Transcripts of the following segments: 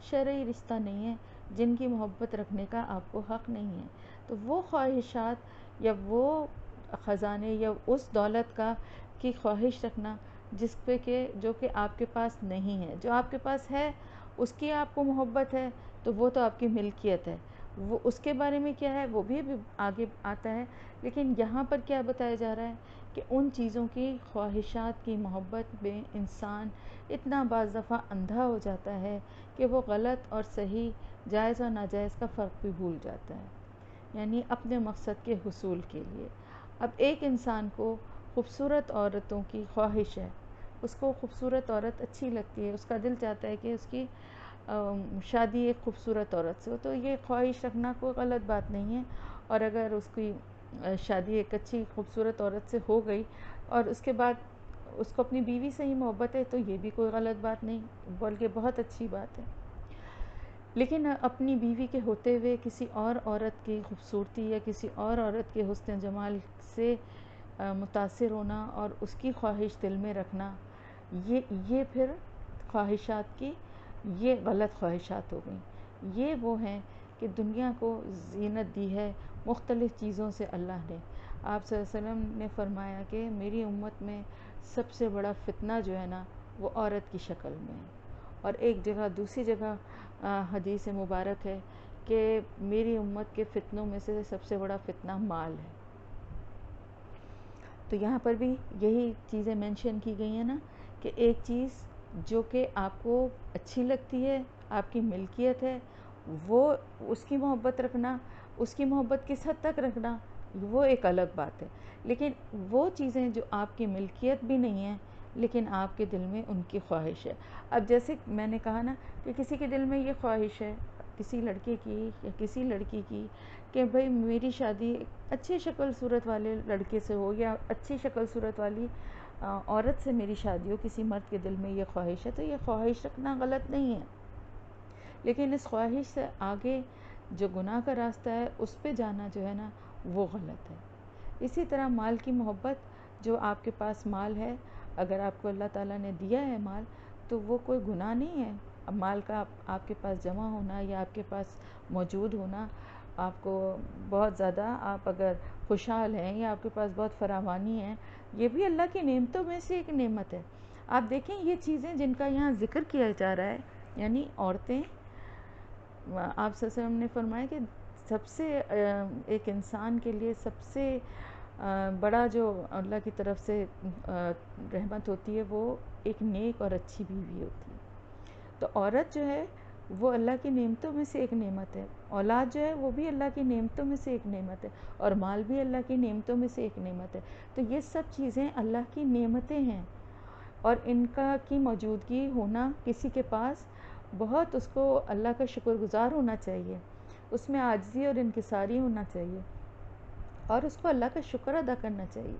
شرعی رشتہ نہیں ہے، جن کی محبت رکھنے کا آپ کو حق نہیں ہے۔ تو وہ خواہشات یا وہ خزانے یا اس دولت کا کی خواہش رکھنا جس پہ کہ جو کہ آپ کے پاس نہیں ہے، جو آپ کے پاس ہے اس کی آپ کو محبت ہے تو وہ تو آپ کی ملکیت ہے، وہ اس کے بارے میں کیا ہے وہ بھی آگے آتا ہے۔ لیکن یہاں پر کیا بتایا جا رہا ہے کہ ان چیزوں کی خواہشات کی محبت میں انسان اتنا بعض دفعہ اندھا ہو جاتا ہے کہ وہ غلط اور صحیح، جائز اور ناجائز کا فرق بھی بھول جاتا ہے، یعنی اپنے مقصد کے حصول کے لیے۔ اب ایک انسان کو خوبصورت عورتوں کی خواہش ہے، اس کو خوبصورت عورت اچھی لگتی ہے، اس کا دل چاہتا ہے کہ اس کی شادی ایک خوبصورت عورت سے ہو، تو یہ خواہش رکھنا کوئی غلط بات نہیں ہے۔ اور اگر اس کی شادی ایک اچھی خوبصورت عورت سے ہو گئی اور اس کے بعد اس کو اپنی بیوی سے ہی محبت ہے تو یہ بھی کوئی غلط بات نہیں، بلکہ بہت اچھی بات ہے۔ لیکن اپنی بیوی کے ہوتے ہوئے کسی اور عورت کی خوبصورتی یا کسی اور عورت کے حسن جمال سے متاثر ہونا اور اس کی خواہش دل میں رکھنا، یہ پھر خواہشات کی یہ غلط خواہشات ہو گئیں۔ یہ وہ ہیں کہ دنیا کو زینت دی ہے مختلف چیزوں سے اللہ نے۔ آپ صلی اللہ علیہ وسلم نے فرمایا کہ میری امت میں سب سے بڑا فتنہ جو ہے نا وہ عورت کی شکل میں ہے، اور ایک جگہ دوسری جگہ حدیث مبارک ہے کہ میری امت کے فتنوں میں سے سب سے بڑا فتنہ مال ہے۔ تو یہاں پر بھی یہی چیزیں مینشن کی گئی ہیں نا کہ ایک چیز جو کہ آپ کو اچھی لگتی ہے، آپ کی ملکیت ہے، وہ اس کی محبت رکھنا، اس کی محبت کس حد تک رکھنا وہ ایک الگ بات ہے۔ لیکن وہ چیزیں جو آپ کی ملکیت بھی نہیں ہیں لیکن آپ کے دل میں ان کی خواہش ہے۔ اب جیسے میں نے کہا نا کہ کسی کے دل میں یہ خواہش ہے کسی لڑکے کی یا کسی لڑکی کی کہ بھئی میری شادی اچھی شکل صورت والے لڑکے سے ہو یا اچھی شکل صورت والی عورت سے میری شادی ہو، کسی مرد کے دل میں یہ خواہش ہے تو یہ خواہش رکھنا غلط نہیں ہے، لیکن اس خواہش سے آگے جو گناہ کا راستہ ہے اس پہ جانا جو ہے نا وہ غلط ہے۔ اسی طرح مال کی محبت، جو آپ کے پاس مال ہے، اگر آپ کو اللہ تعالیٰ نے دیا ہے مال تو وہ کوئی گناہ نہیں ہے۔ اب مال کا آپ کے پاس جمع ہونا یا آپ کے پاس موجود ہونا، آپ کو بہت زیادہ، آپ اگر خوشحال ہیں یا آپ کے پاس بہت فراوانی ہے، یہ بھی اللہ کی نعمتوں میں سے ایک نعمت ہے۔ آپ دیکھیں یہ چیزیں جن کا یہاں ذکر کیا جا رہا ہے، یعنی عورتیں، آپ صلی اللہ علیہ وسلم نے فرمایا کہ سب سے ایک انسان کے لیے سب سے بڑا جو اللہ کی طرف سے رحمت ہوتی ہے وہ ایک نیک اور اچھی بیوی ہوتی ہے۔ تو عورت جو ہے وہ اللہ کی نعمتوں میں سے ایک نعمت ہے، اولاد جو ہے وہ بھی اللہ کی نعمتوں میں سے ایک نعمت ہے، اور مال بھی اللہ کی نعمتوں میں سے ایک نعمت ہے۔ تو یہ سب چیزیں اللہ کی نعمتیں ہیں، اور ان کی موجودگی ہونا کسی کے پاس بہت، اس کو اللہ کا شکر گزار ہونا چاہیے، اس میں عاجزی اور انکساری ہونا چاہیے، اور اس کو اللہ کا شکر ادا کرنا چاہیے۔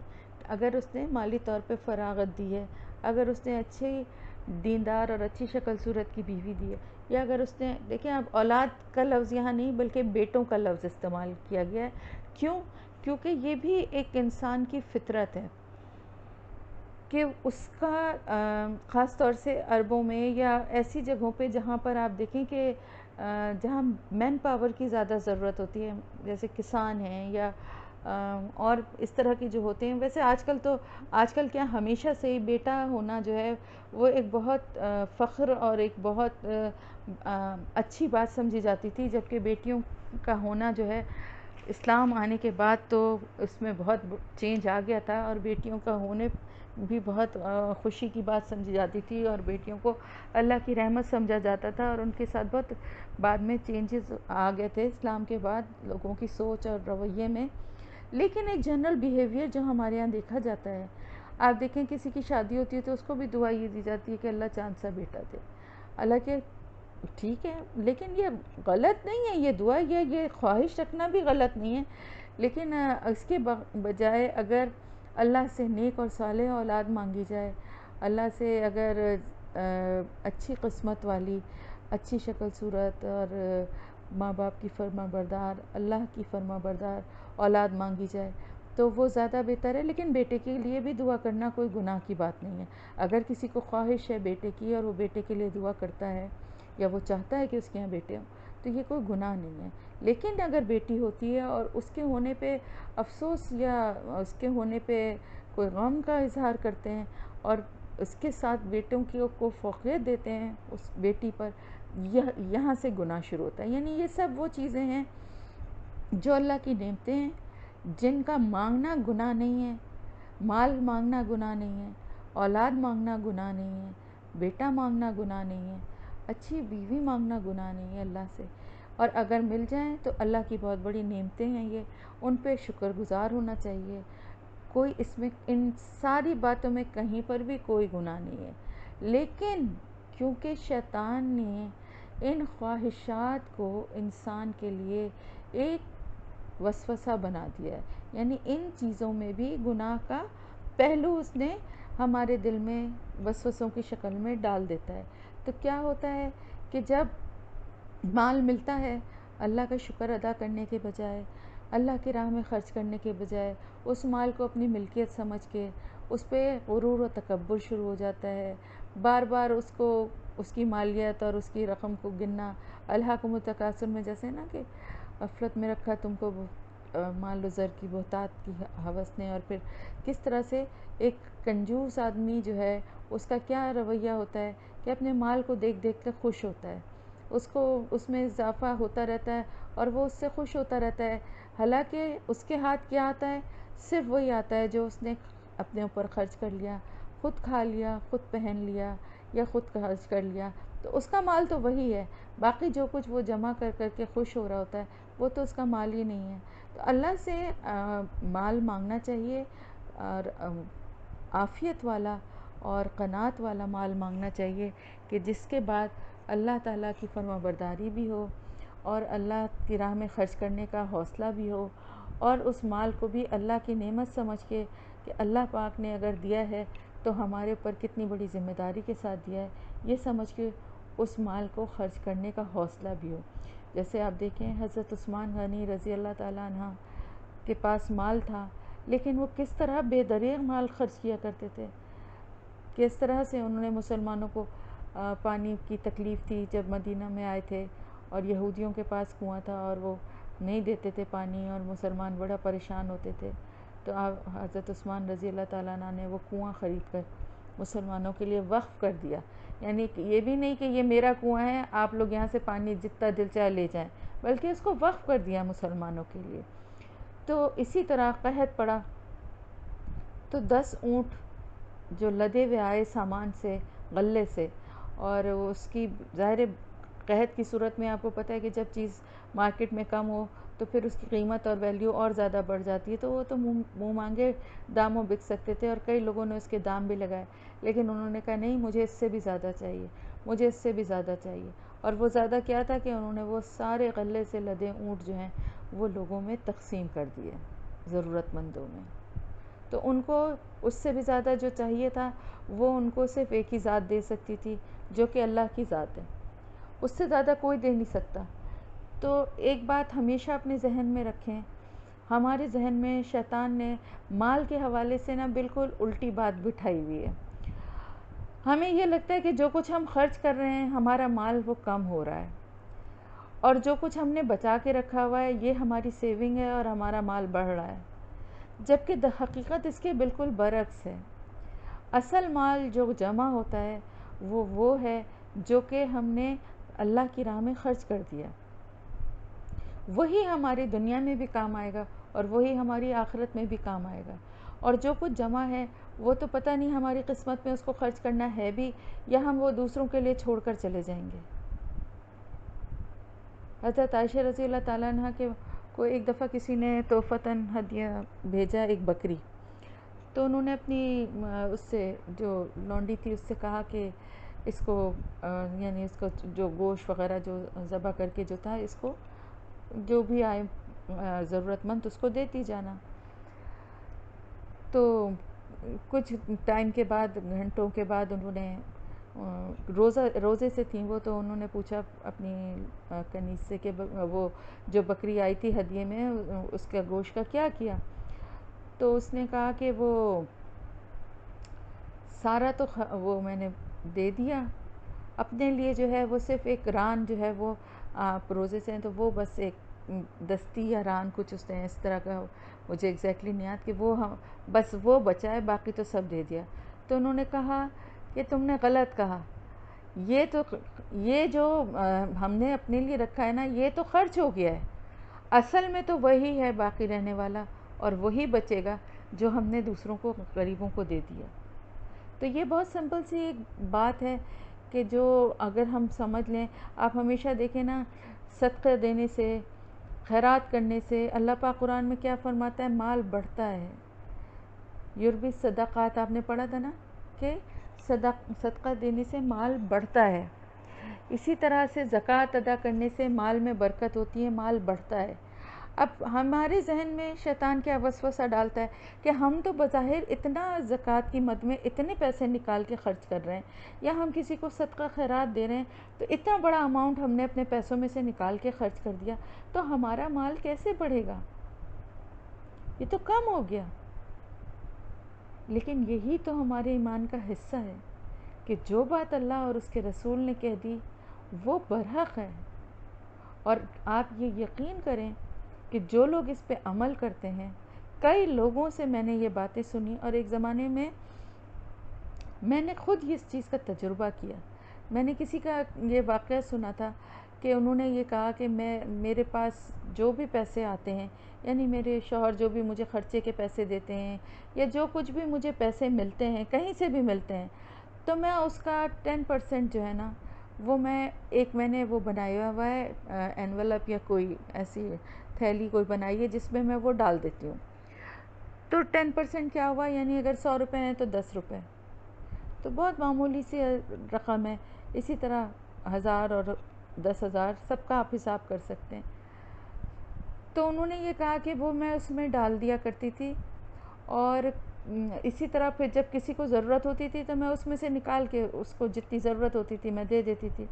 اگر اس نے مالی طور پہ فراغت دی ہے، اگر اس نے اچھی دیندار اور اچھی شکل صورت کی بیوی دی ہے، یا اگر اس نے، دیکھیں اب اولاد کا لفظ یہاں نہیں بلکہ بیٹوں کا لفظ استعمال کیا گیا ہے، کیونکہ یہ بھی ایک انسان کی فطرت ہے کہ اس کا خاص طور سے عربوں میں یا ایسی جگہوں پہ جہاں پر آپ دیکھیں کہ جہاں مین پاور کی زیادہ ضرورت ہوتی ہے، جیسے کسان ہیں یا اور اس طرح کے جو ہوتے ہیں، ویسے آج کل کیا ہمیشہ سے ہی بیٹا ہونا جو ہے وہ ایک بہت فخر اور ایک بہت اچھی بات سمجھی جاتی تھی، جبکہ بیٹیوں کا ہونا جو ہے اسلام آنے کے بعد تو اس میں بہت چینج آ گیا تھا، اور بیٹیوں کا ہونے بھی بہت خوشی کی بات سمجھی جاتی تھی، اور بیٹیوں کو اللہ کی رحمت سمجھا جاتا تھا، اور ان کے ساتھ بہت بعد میں چینجز آ گئے تھے اسلام کے بعد لوگوں کی سوچ اور رویے میں۔ لیکن ایک جنرل بیہیویئر جو ہمارے یہاں دیکھا جاتا ہے، آپ دیکھیں کسی کی شادی ہوتی ہے تو اس کو بھی دعا یہ دی جاتی ہے کہ اللہ چاند سا بیٹا دے، حالانکہ ٹھیک ہے، لیکن یہ غلط نہیں ہے، یہ دعا یہ خواہش رکھنا بھی غلط نہیں ہے، لیکن اس کے بجائے اگر اللہ سے نیک اور صالح اولاد مانگی جائے، اللہ سے اگر اچھی قسمت والی، اچھی شکل صورت اور ماں باپ کی فرما بردار، اللہ کی فرما بردار اولاد مانگی جائے تو وہ زیادہ بہتر ہے۔ لیکن بیٹے کے لیے بھی دعا کرنا کوئی گناہ کی بات نہیں ہے۔ اگر کسی کو خواہش ہے بیٹے کی اور وہ بیٹے کے لیے دعا کرتا ہے یا وہ چاہتا ہے کہ اس کے یہاں بیٹے ہوں، تو یہ کوئی گناہ نہیں ہے۔ لیکن اگر بیٹی ہوتی ہے اور اس کے ہونے پہ افسوس یا اس کے ہونے پہ کوئی غم کا اظہار کرتے ہیں اور اس کے ساتھ بیٹوں کو فوقیت دیتے ہیں اس بیٹی پر، یہاں سے گناہ شروع ہوتا ہے۔ یعنی یہ سب وہ چیزیں ہیں جو اللہ کی نعمتیں ہیں، جن کا مانگنا گناہ نہیں ہے۔ مال مانگنا گناہ نہیں ہے، اولاد مانگنا گناہ نہیں ہے، بیٹا مانگنا گناہ نہیں ہے، اچھی بیوی مانگنا گناہ نہیں ہے اللہ سے، اور اگر مل جائیں تو اللہ کی بہت بڑی نعمتیں ہیں یہ، ان پہ شکر گزار ہونا چاہیے۔ کوئی اس میں ان ساری باتوں میں کہیں پر بھی کوئی گناہ نہیں ہے، لیکن کیونکہ شیطان نے ان خواہشات کو انسان کے لیے ایک وسوسہ بنا دیا ہے، یعنی ان چیزوں میں بھی گناہ کا پہلو اس نے ہمارے دل میں وسوسوں کی شکل میں ڈال دیتا ہے۔ تو کیا ہوتا ہے کہ جب مال ملتا ہے، اللہ کا شکر ادا کرنے کے بجائے، اللہ کی راہ میں خرچ کرنے کے بجائے، اس مال کو اپنی ملکیت سمجھ کے اس پہ غرور و تکبر شروع ہو جاتا ہے، بار بار اس کو اس کی مالیت اور اس کی رقم کو گننا، الہاکم التکاثر میں جیسے نا کہ غفلت میں رکھا تم کو مال و زر کی بہتات کی ہوس نے، اور پھر کس طرح سے ایک کنجوس آدمی جو ہے اس کا کیا رویہ ہوتا ہے کہ اپنے مال کو دیکھ دیکھ کر خوش ہوتا ہے، اس کو اس میں اضافہ ہوتا رہتا ہے اور وہ اس سے خوش ہوتا رہتا ہے، حالانکہ اس کے ہاتھ کیا آتا ہے؟ صرف وہی آتا ہے جو اس نے اپنے اوپر خرچ کر لیا، خود کھا لیا، خود پہن لیا یا خود خرچ کر لیا، تو اس کا مال تو وہی ہے، باقی جو کچھ وہ جمع کر کر کے خوش ہو رہا ہوتا ہے وہ تو اس کا مال ہی نہیں ہے۔ تو اللہ سے مال مانگنا چاہیے، اور عافیت والا اور قناعت والا مال مانگنا چاہیے کہ جس کے بعد اللہ تعالیٰ کی فرما برداری بھی ہو اور اللہ کی راہ میں خرچ کرنے کا حوصلہ بھی ہو، اور اس مال کو بھی اللہ کی نعمت سمجھ کے کہ اللہ پاک نے اگر دیا ہے تو ہمارے اوپر کتنی بڑی ذمہ داری کے ساتھ دیا ہے، یہ سمجھ کے اس مال کو خرچ کرنے کا حوصلہ بھی ہو۔ جیسے آپ دیکھیں حضرت عثمان غنی رضی اللہ تعالیٰ عنہ کے پاس مال تھا، لیکن وہ کس طرح بے دریغ مال خرچ کیا کرتے تھے، کس طرح سے انہوں نے مسلمانوں کو پانی کی تکلیف تھی جب مدینہ میں آئے تھے اور یہودیوں کے پاس کنواں تھا اور وہ نہیں دیتے تھے پانی اور مسلمان بڑا پریشان ہوتے تھے، تو حضرت عثمان رضی اللہ تعالیٰ عنہ نے وہ کنواں خرید کر مسلمانوں کے لیے وقف کر دیا۔ یعنی کہ یہ بھی نہیں کہ یہ میرا کنواں ہے آپ لوگ یہاں سے پانی جتنا دل چاہے لے جائیں، بلکہ اس کو وقف کر دیا مسلمانوں کے لیے۔ تو اسی طرح قحط پڑا تو 10 اونٹ جو لدے ہوئے آئے سامان سے، غلے سے، اور اس کی ظاہر قحط کی صورت میں آپ کو پتہ ہے کہ جب چیز مارکیٹ میں کم ہو تو پھر اس کی قیمت اور ویلیو اور زیادہ بڑھ جاتی ہے، تو وہ تو منہ مانگے داموں بک سکتے تھے، اور کئی لوگوں نے اس کے دام بھی لگائے، لیکن انہوں نے کہا نہیں مجھے اس سے بھی زیادہ چاہیے، مجھے اس سے بھی زیادہ چاہیے، اور وہ زیادہ کیا تھا کہ انہوں نے وہ سارے غلے سے لدے اونٹ جو ہیں وہ لوگوں میں تقسیم کر دیے، ضرورت مندوں میں۔ تو ان کو اس سے بھی زیادہ جو چاہیے تھا وہ ان کو صرف ایک ہی ذات دے سکتی تھی جو کہ اللہ کی ذات ہے، اس سے زیادہ کوئی دے نہیں سکتا۔ تو ایک بات ہمیشہ اپنے ذہن میں رکھیں، ہمارے ذہن میں شیطان نے مال کے حوالے سے نا بالکل الٹی بات بٹھائی ہوئی ہے۔ ہمیں یہ لگتا ہے کہ جو کچھ ہم خرچ کر رہے ہیں ہمارا مال وہ کم ہو رہا ہے، اور جو کچھ ہم نے بچا کے رکھا ہوا ہے یہ ہماری سیونگ ہے اور ہمارا مال بڑھ رہا ہے، جبکہ حقیقت اس کے بالکل برعکس ہے۔ اصل مال جو جمع ہوتا ہے وہ ہے جو کہ ہم نے اللہ کی راہ میں خرچ کر دیا، وہی ہماری دنیا میں بھی کام آئے گا اور وہی ہماری آخرت میں بھی کام آئے گا۔ اور جو کچھ جمع ہے وہ تو پتہ نہیں ہماری قسمت میں اس کو خرچ کرنا ہے بھی یا ہم وہ دوسروں کے لیے چھوڑ کر چلے جائیں گے۔ حضرت عائشہ رضی اللہ تعالیٰ عنہ کے کو ایک دفعہ کسی نے تحفتاً ہدیہ بھیجا ایک بکری، تو انہوں نے اپنی اس سے جو لونڈی تھی اس سے کہا کہ اس کو یعنی اس کو جو گوشت وغیرہ جو ذبح کر کے جو تھا اس کو جو بھی آئے ضرورت مند اس کو دیتی جانا۔ تو کچھ ٹائم کے بعد، گھنٹوں کے بعد انہوں نے روزے سے تھیں وہ، تو انہوں نے پوچھا اپنی کنیز سے کہ وہ جو بکری آئی تھی ہدیے میں اس کا گوشت کا کیا کیا؟ تو اس نے کہا کہ وہ سارا تو وہ میں نے دے دیا، اپنے لیے جو ہے وہ صرف ایک ران جو ہے وہ آپ روزے سے ہیں تو وہ بس ایک دستی یا ران کچھ اس نے اس طرح کا مجھے ایگزیکٹلی نہیں یاد کہ وہ ہم بس وہ بچا ہے، باقی تو سب دے دیا۔ تو انہوں نے کہا کہ تم نے غلط کہا، یہ جو ہم نے اپنے لیے رکھا ہے نا، یہ تو خرچ ہو گیا ہے، اصل میں تو وہی ہے باقی رہنے والا، اور وہی بچے گا جو ہم نے دوسروں کو، غریبوں کو دے دیا۔ تو یہ بہت سمپل سی ایک بات ہے کہ جو اگر ہم سمجھ لیں، آپ ہمیشہ دیکھیں نا، صدقہ دینے سے، خیرات کرنے سے، اللہ پاک قرآن میں کیا فرماتا ہے؟ مال بڑھتا ہے۔ یربی صدقات آپ نے پڑھا تھا نا کہ صدقہ دینے سے مال بڑھتا ہے۔ اسی طرح سے زکوٰۃ ادا کرنے سے مال میں برکت ہوتی ہے، مال بڑھتا ہے۔ اب ہمارے ذہن میں شیطان کیا وسوسہ ڈالتا ہے کہ ہم تو بظاہر اتنا زکوٰۃ کی مد میں اتنے پیسے نکال کے خرچ کر رہے ہیں، یا ہم کسی کو صدقہ خیرات دے رہے ہیں تو اتنا بڑا اماؤنٹ ہم نے اپنے پیسوں میں سے نکال کے خرچ کر دیا، تو ہمارا مال کیسے بڑھے گا؟ یہ تو کم ہو گیا۔ لیکن یہی تو ہمارے ایمان کا حصہ ہے کہ جو بات اللہ اور اس کے رسول نے کہہ دی وہ برحق ہے، اور آپ یہ یقین کریں کہ جو لوگ اس پہ عمل کرتے ہیں، کئی لوگوں سے میں نے یہ باتیں سنی، اور ایک زمانے میں میں نے خود اس چیز کا تجربہ کیا۔ میں نے کسی کا یہ واقعہ سنا تھا کہ انہوں نے یہ کہا کہ میرے پاس جو بھی پیسے آتے ہیں، یعنی میرے شوہر جو بھی مجھے خرچے کے پیسے دیتے ہیں، یا جو کچھ بھی مجھے پیسے ملتے ہیں، کہیں سے بھی ملتے ہیں، تو میں اس کا 10% جو ہے نا، وہ میں نے وہ بنایا ہوا ہے انویلپ یا کوئی ایسی تھیلی کوئی بنائی ہے جس میں وہ ڈال دیتی ہوں۔ تو 10% کیا ہوا؟ یعنی اگر 100 روپے ہیں تو 10 روپے، تو بہت معمولی سی رقم ہے۔ اسی طرح 1000 اور 10,000 سب کا آپ حساب کر سکتے ہیں۔ تو انہوں نے یہ کہا کہ وہ میں اس میں ڈال دیا کرتی تھی، اور اسی طرح پھر جب کسی کو ضرورت ہوتی تھی تو میں اس میں سے نکال کے اس کو جتنی ضرورت ہوتی تھی میں دے دیتی تھی۔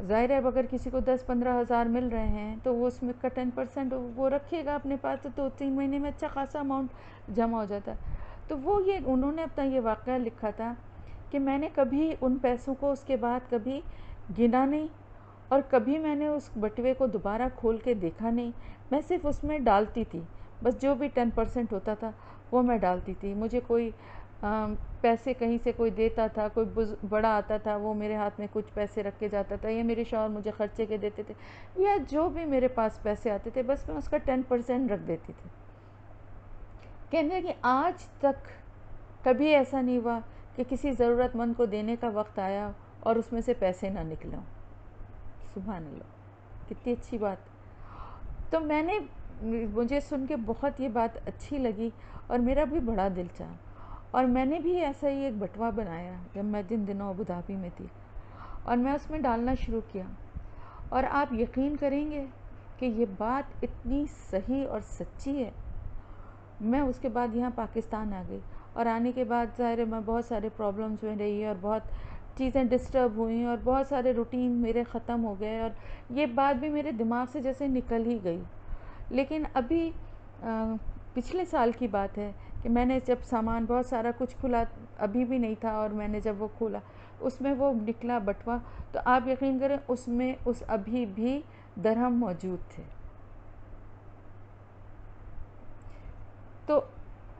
ظاہر ہے اگر کسی کو 10-15 ہزار مل رہے ہیں تو وہ اس میں کا 10% وہ رکھے گا اپنے پاس، تو 2-3 مہینے میں اچھا خاصا اماؤنٹ جمع ہو جاتا ہے۔ تو وہ انہوں نے اپنا یہ واقعہ لکھا تھا کہ میں نے کبھی ان پیسوں کو اس کے بعد کبھی گنا نہیں، اور کبھی میں نے اس بٹوے کو دوبارہ کھول کے دیکھا نہیں، میں صرف اس میں ڈالتی تھی، بس جو بھی 10% ہوتا تھا وہ میں ڈالتی تھی۔ مجھے کوئی پیسے کہیں سے کوئی دیتا تھا، کوئی بڑا آتا تھا وہ میرے ہاتھ میں کچھ پیسے رکھ کے جاتا تھا، یا میرے شوہر مجھے خرچے کے دیتے تھے، یا جو بھی میرے پاس پیسے آتے تھے بس میں اس کا 10% رکھ دیتی تھی۔ کہنے کہ آج تک کبھی ایسا نہیں ہوا کہ کسی ضرورت مند کو دینے کا وقت آیا اور اس میں سے پیسے نہ نکلیں۔ سبحان اللہ، کتنی اچھی بات۔ تو مجھے سن کے بہت یہ بات اچھی لگی، اور میرا بھی بڑا دل چاہا، اور میں نے بھی ایسا ہی ایک بٹوا بنایا جب میں جن دنوں ابو دھابی میں تھی، اور میں اس میں ڈالنا شروع کیا، اور آپ یقین کریں گے کہ یہ بات اتنی صحیح اور سچی ہے۔ میں اس کے بعد یہاں پاکستان آ گئی، اور آنے کے بعد ظاہر ہے میں بہت سارے پرابلمز میں رہی، اور بہت چیزیں ڈسٹرب ہوئیں، اور بہت سارے روٹین میرے ختم ہو گئے، اور یہ بات بھی میرے دماغ سے جیسے نکل ہی گئی۔ لیکن ابھی پچھلے سال کی بات ہے کہ میں نے جب سامان بہت سارا کچھ کھلا، ابھی بھی نہیں تھا، اور میں نے جب وہ کھولا اس میں وہ نکلا بٹوا، تو آپ یقین کریں اس میں ابھی بھی درہم موجود تھے۔ تو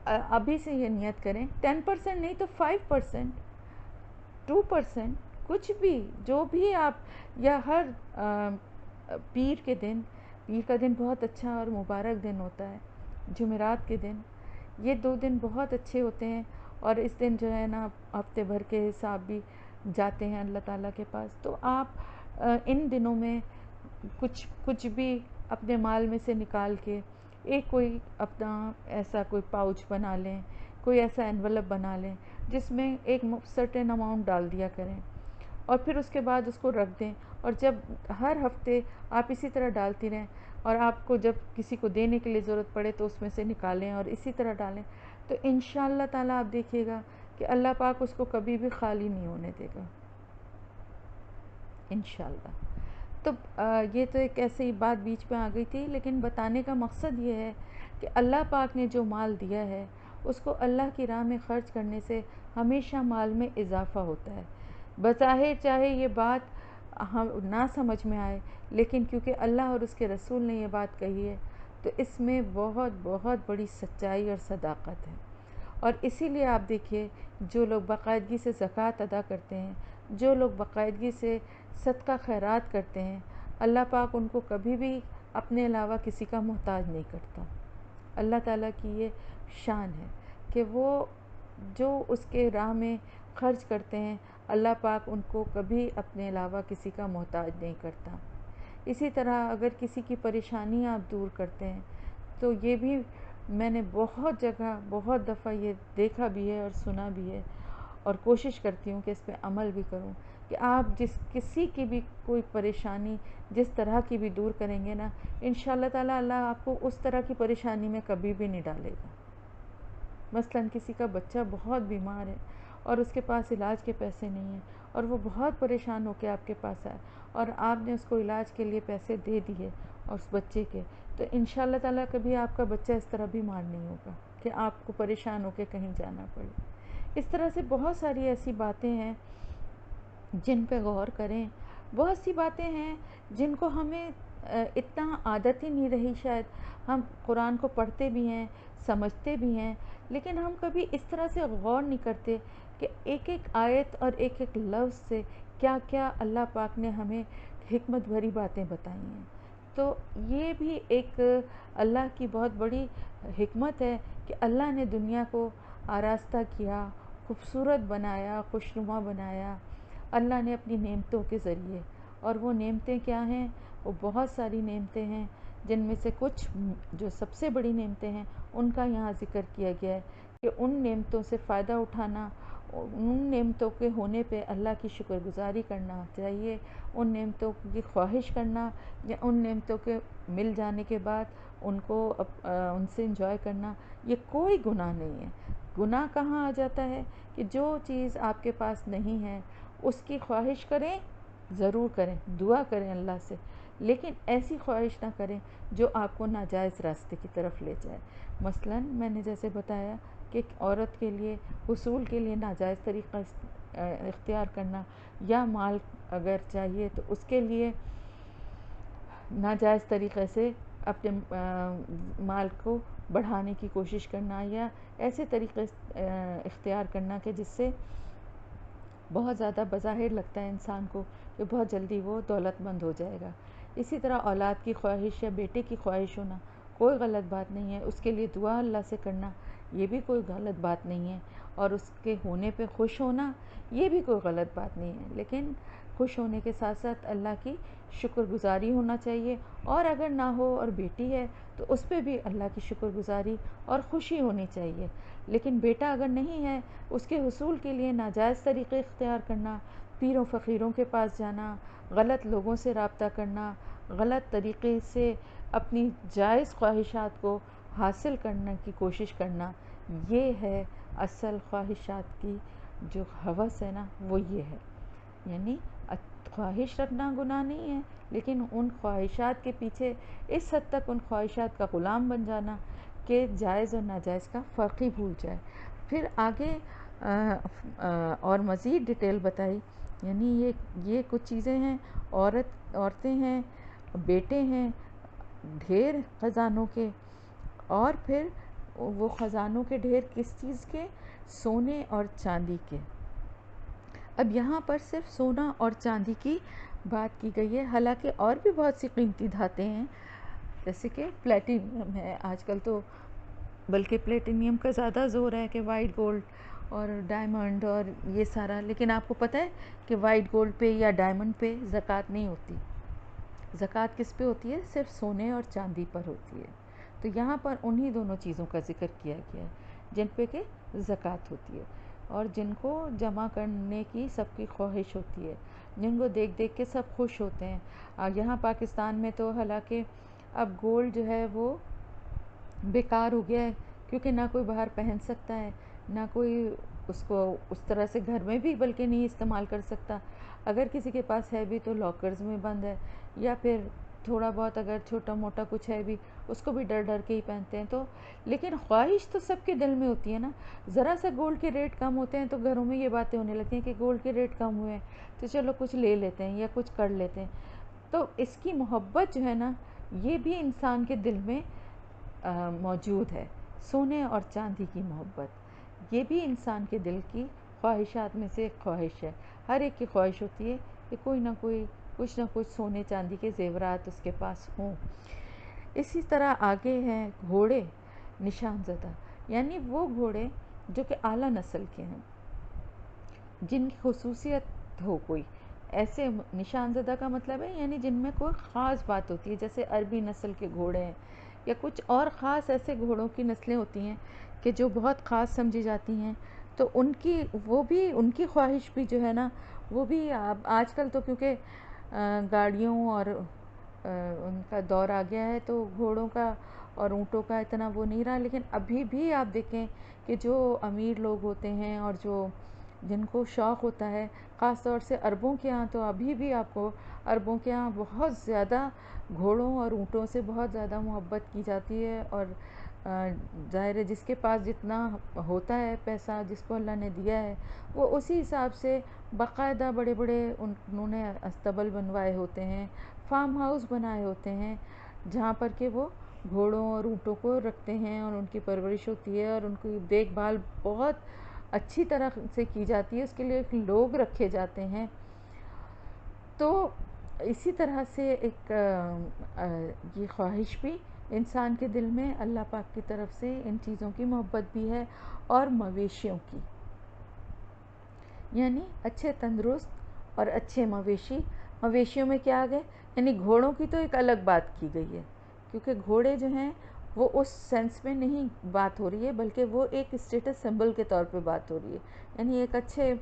ابھی سے یہ نیت کریں، 10% نہیں تو 5%، 2%، کچھ بھی، جو بھی آپ، یا ہر پیر کا دن بہت اچھا اور مبارک دن ہوتا ہے، جمعرات کے دن، یہ 2 دن بہت اچھے ہوتے ہیں، اور اس دن جو ہے نا ہفتے بھر کے حساب بھی جاتے ہیں اللہ تعالیٰ کے پاس۔ تو آپ ان دنوں میں کچھ بھی اپنے مال میں سے نکال کے کوئی اپنا ایسا کوئی پاؤچ بنا لیں، کوئی ایسا انویلپ بنا لیں جس میں ایک سرٹن اماؤنٹ ڈال دیا کریں، اور پھر اس کے بعد اس کو رکھ دیں، اور جب ہر ہفتے آپ اسی طرح ڈالتی رہیں، اور آپ کو جب کسی کو دینے کے لیے ضرورت پڑے تو اس میں سے نکالیں اور اسی طرح ڈالیں، تو انشاءاللہ تعالیٰ آپ دیکھیے گا کہ اللہ پاک اس کو کبھی بھی خالی نہیں ہونے دے گا انشاءاللہ۔ تو یہ تو ایک ایسی بات بیچ میں آ گئی تھی، لیکن بتانے کا مقصد یہ ہے کہ اللہ پاک نے جو مال دیا ہے اس کو اللہ کی راہ میں خرچ کرنے سے ہمیشہ مال میں اضافہ ہوتا ہے۔ بظاہر چاہے یہ بات ہم نہ سمجھ میں آئے، لیکن کیونکہ اللہ اور اس کے رسول نے یہ بات کہی ہے تو اس میں بہت بہت بڑی سچائی اور صداقت ہے۔ اور اسی لیے آپ دیکھیے، جو لوگ باقاعدگی سے زکوٰۃ ادا کرتے ہیں، جو لوگ باقاعدگی سے صدقہ خیرات کرتے ہیں، اللہ پاک ان کو کبھی بھی اپنے علاوہ کسی کا محتاج نہیں کرتا۔ اللہ تعالیٰ کی یہ شان ہے کہ وہ جو اس کے راہ میں خرچ کرتے ہیں، اللہ پاک ان کو کبھی اپنے علاوہ کسی کا محتاج نہیں کرتا۔ اسی طرح اگر کسی کی پریشانی آپ دور کرتے ہیں تو یہ بھی میں نے بہت جگہ بہت دفعہ یہ دیکھا بھی ہے اور سنا بھی ہے، اور کوشش کرتی ہوں کہ اس پہ عمل بھی کروں، کہ آپ کسی کی بھی کوئی پریشانی جس طرح کی بھی دور کریں گے نا، انشاءاللہ تعالیٰ اللہ آپ کو اس طرح کی پریشانی میں کبھی بھی نہیں ڈالے گا۔ مثلاً کسی کا بچہ بہت بیمار ہے اور اس کے پاس علاج کے پیسے نہیں ہیں، اور وہ بہت پریشان ہو کے آپ کے پاس آئے اور آپ نے اس کو علاج کے لیے پیسے دے دیے اور اس بچے کے، تو انشاءاللہ تعالیٰ کبھی آپ کا بچہ اس طرح بیمار نہیں ہوگا کہ آپ کو پریشان ہو کے کہیں جانا پڑے۔ اس طرح سے بہت ساری ایسی باتیں ہیں جن پہ غور کریں، بہت سی باتیں ہیں جن کو ہمیں اتنا عادت ہی نہیں رہی، شاید ہم قرآن کو پڑھتے بھی ہیں، سمجھتے بھی ہیں، لیکن ہم کبھی اس طرح سے غور نہیں کرتے کہ ایک ایک آیت اور ایک ایک لفظ سے کیا کیا اللہ پاک نے ہمیں حکمت بھری باتیں بتائی ہیں۔ تو یہ بھی ایک اللہ کی بہت بڑی حکمت ہے کہ اللہ نے دنیا کو آراستہ کیا، خوبصورت بنایا، خوشنما بنایا اللہ نے اپنی نعمتوں کے ذریعے۔ اور وہ نعمتیں کیا ہیں؟ وہ بہت ساری نعمتیں ہیں، جن میں سے کچھ جو سب سے بڑی نعمتیں ہیں ان کا یہاں ذکر کیا گیا ہے کہ ان نعمتوں سے فائدہ اٹھانا، ان نعمتوں کے ہونے پہ اللہ کی شکر گزاری کرنا چاہیے، ان نعمتوں کی خواہش کرنا یا ان نعمتوں کے مل جانے کے بعد ان کو ان سے انجوائے کرنا، یہ کوئی گناہ نہیں ہے۔ گناہ کہاں آ جاتا ہے کہ جو چیز آپ کے پاس نہیں ہے اس کی خواہش کریں، ضرور کریں، دعا کریں اللہ سے، لیکن ایسی خواہش نہ کریں جو آپ کو ناجائز راستے کی طرف لے جائے۔ مثلاً میں نے جیسے بتایا کہ ایک عورت کے لیے حصول کے لیے ناجائز طریقہ اختیار کرنا، یا مال اگر چاہیے تو اس کے لیے ناجائز طریقے سے اپنے مال کو بڑھانے کی کوشش کرنا، یا ایسے طریقے اختیار کرنا کہ جس سے بہت زیادہ بظاہر لگتا ہے انسان کو کہ بہت جلدی وہ دولت مند ہو جائے گا۔ اسی طرح اولاد کی خواہش یا بیٹے کی خواہش ہونا کوئی غلط بات نہیں ہے، اس کے لیے دعا اللہ سے کرنا یہ بھی کوئی غلط بات نہیں ہے، اور اس کے ہونے پہ خوش ہونا یہ بھی کوئی غلط بات نہیں ہے، لیکن خوش ہونے کے ساتھ ساتھ اللہ کی شکر گزاری ہونا چاہیے، اور اگر نہ ہو اور بیٹی ہے تو اس پہ بھی اللہ کی شکر گزاری اور خوشی ہونی چاہیے۔ لیکن بیٹا اگر نہیں ہے، اس کے حصول کے لیے ناجائز طریقے اختیار کرنا، پیروں فقیروں کے پاس جانا، غلط لوگوں سے رابطہ کرنا، غلط طریقے سے اپنی جائز خواہشات کو حاصل کرنے کی کوشش کرنا، یہ ہے اصل خواہشات کی جو ہوس ہے نا، وہ یہ ہے۔ یعنی خواہش رکھنا گناہ نہیں ہے، لیکن ان خواہشات کے پیچھے اس حد تک ان خواہشات کا غلام بن جانا کہ جائز اور ناجائز کا فرق ہی بھول جائے۔ پھر آگے اور مزید ڈیٹیل بتائی، یعنی یہ کچھ چیزیں ہیں، عورتیں ہیں، بیٹے ہیں، ڈھیر خزانوں کے، اور پھر وہ خزانوں کے ڈھیر کس چیز کے؟ سونے اور چاندی کے۔ اب یہاں پر صرف سونا اور چاندی کی بات کی گئی ہے، حالانکہ اور بھی بہت سی قیمتی دھاتیں ہیں، جیسے کہ پلیٹینیم ہے آج کل تو، بلکہ پلیٹینیم کا زیادہ زور ہے کہ وائٹ گولڈ اور ڈائمنڈ اور یہ سارا، لیکن آپ کو پتہ ہے کہ وائٹ گولڈ پہ یا ڈائمنڈ پہ زکوٰۃ نہیں ہوتی۔ زکوٰۃ کس پہ ہوتی ہے؟ صرف سونے اور چاندی پر ہوتی ہے۔ تو یہاں پر انہی دونوں چیزوں کا ذکر کیا گیا ہے جن پہ کہ زکوٰۃ ہوتی ہے، اور جن کو جمع کرنے کی سب کی خواہش ہوتی ہے، جن کو دیکھ دیکھ کے سب خوش ہوتے ہیں۔ یہاں پاکستان میں تو حالانکہ اب گولڈ جو ہے وہ بیکار ہو گیا ہے، کیونکہ نہ کوئی باہر پہن سکتا ہے، نہ کوئی اس کو اس طرح سے گھر میں بھی بلکہ نہیں استعمال کر سکتا، اگر کسی کے پاس ہے بھی تو لاکرز میں بند ہے، یا پھر تھوڑا بہت اگر چھوٹا موٹا کچھ ہے بھی اس کو بھی ڈر ڈر کے ہی پہنتے ہیں. تو لیکن خواہش تو سب کے دل میں ہوتی ہے نا. ذرا سا گولڈ کے ریٹ کم ہوتے ہیں تو گھروں میں یہ باتیں ہونے لگتی ہیں کہ گولڈ کے ریٹ کم ہوئے ہیں تو چلو کچھ لے لیتے ہیں یا کچھ کر لیتے ہیں. تو اس کی محبت جو ہے نا یہ بھی انسان کے دل میں موجود ہے. سونے اور چاندی کی محبت یہ بھی انسان کے دل کی خواہشات میں سے ایک خواہش ہے. ہر ایک کی خواہش ہوتی ہے کہ کوئی نہ کوئی کچھ نہ کچھ سونے چاندی کے زیورات اس کے پاس ہوں. اسی طرح آگے ہیں گھوڑے نشان زدہ، یعنی وہ گھوڑے جو کہ اعلیٰ نسل کے ہیں، جن کی خصوصیت ہو کوئی ایسے. نشان زدہ کا مطلب ہے یعنی جن میں کوئی خاص بات ہوتی ہے، جیسے عربی نسل کے گھوڑے ہیں یا کچھ اور خاص ایسے گھوڑوں کی نسلیں ہوتی ہیں کہ جو بہت خاص سمجھی جاتی ہیں. تو ان کی وہ بھی ان کی خواہش بھی جو ہے نا وہ بھی آج کل تو کیونکہ گاڑیوں اور ان کا دور آ گیا ہے تو گھوڑوں کا اور اونٹوں کا اتنا وہ نہیں رہا. لیکن ابھی بھی آپ دیکھیں کہ جو امیر لوگ ہوتے ہیں اور جو جن کو شوق ہوتا ہے، خاص طور سے عربوں کے ہاں، تو ابھی بھی آپ کو عربوں کے ہاں بہت زیادہ گھوڑوں اور اونٹوں سے بہت زیادہ محبت کی جاتی ہے. اور ظاہر ہے جس کے پاس جتنا ہوتا ہے پیسہ جس کو اللہ نے دیا ہے وہ اسی حساب سے باقاعدہ بڑے بڑے انہوں نے استبل بنوائے ہوتے ہیں، فارم ہاؤس بنائے ہوتے ہیں جہاں پر کہ وہ گھوڑوں اور اونٹوں کو رکھتے ہیں اور ان کی پرورش ہوتی ہے اور ان کی دیکھ بھال بہت اچھی طرح سے کی جاتی ہے. اس کے لیے لوگ رکھے جاتے ہیں. تو اسی طرح سے ایک یہ خواہش بھی انسان کے دل میں اللہ پاک کی طرف سے ان چیزوں کی محبت بھی ہے. اور مویشیوں کی، یعنی اچھے تندرست اور اچھے مویشی. مویشیوں میں کیا آ گئے، یعنی گھوڑوں کی تو ایک الگ بات کی گئی ہے کیونکہ گھوڑے جو ہیں وہ اس سینس میں نہیں بات ہو رہی ہے بلکہ وہ ایک اسٹیٹس سمبل کے طور پہ بات ہو رہی ہے. یعنی ایک اچھے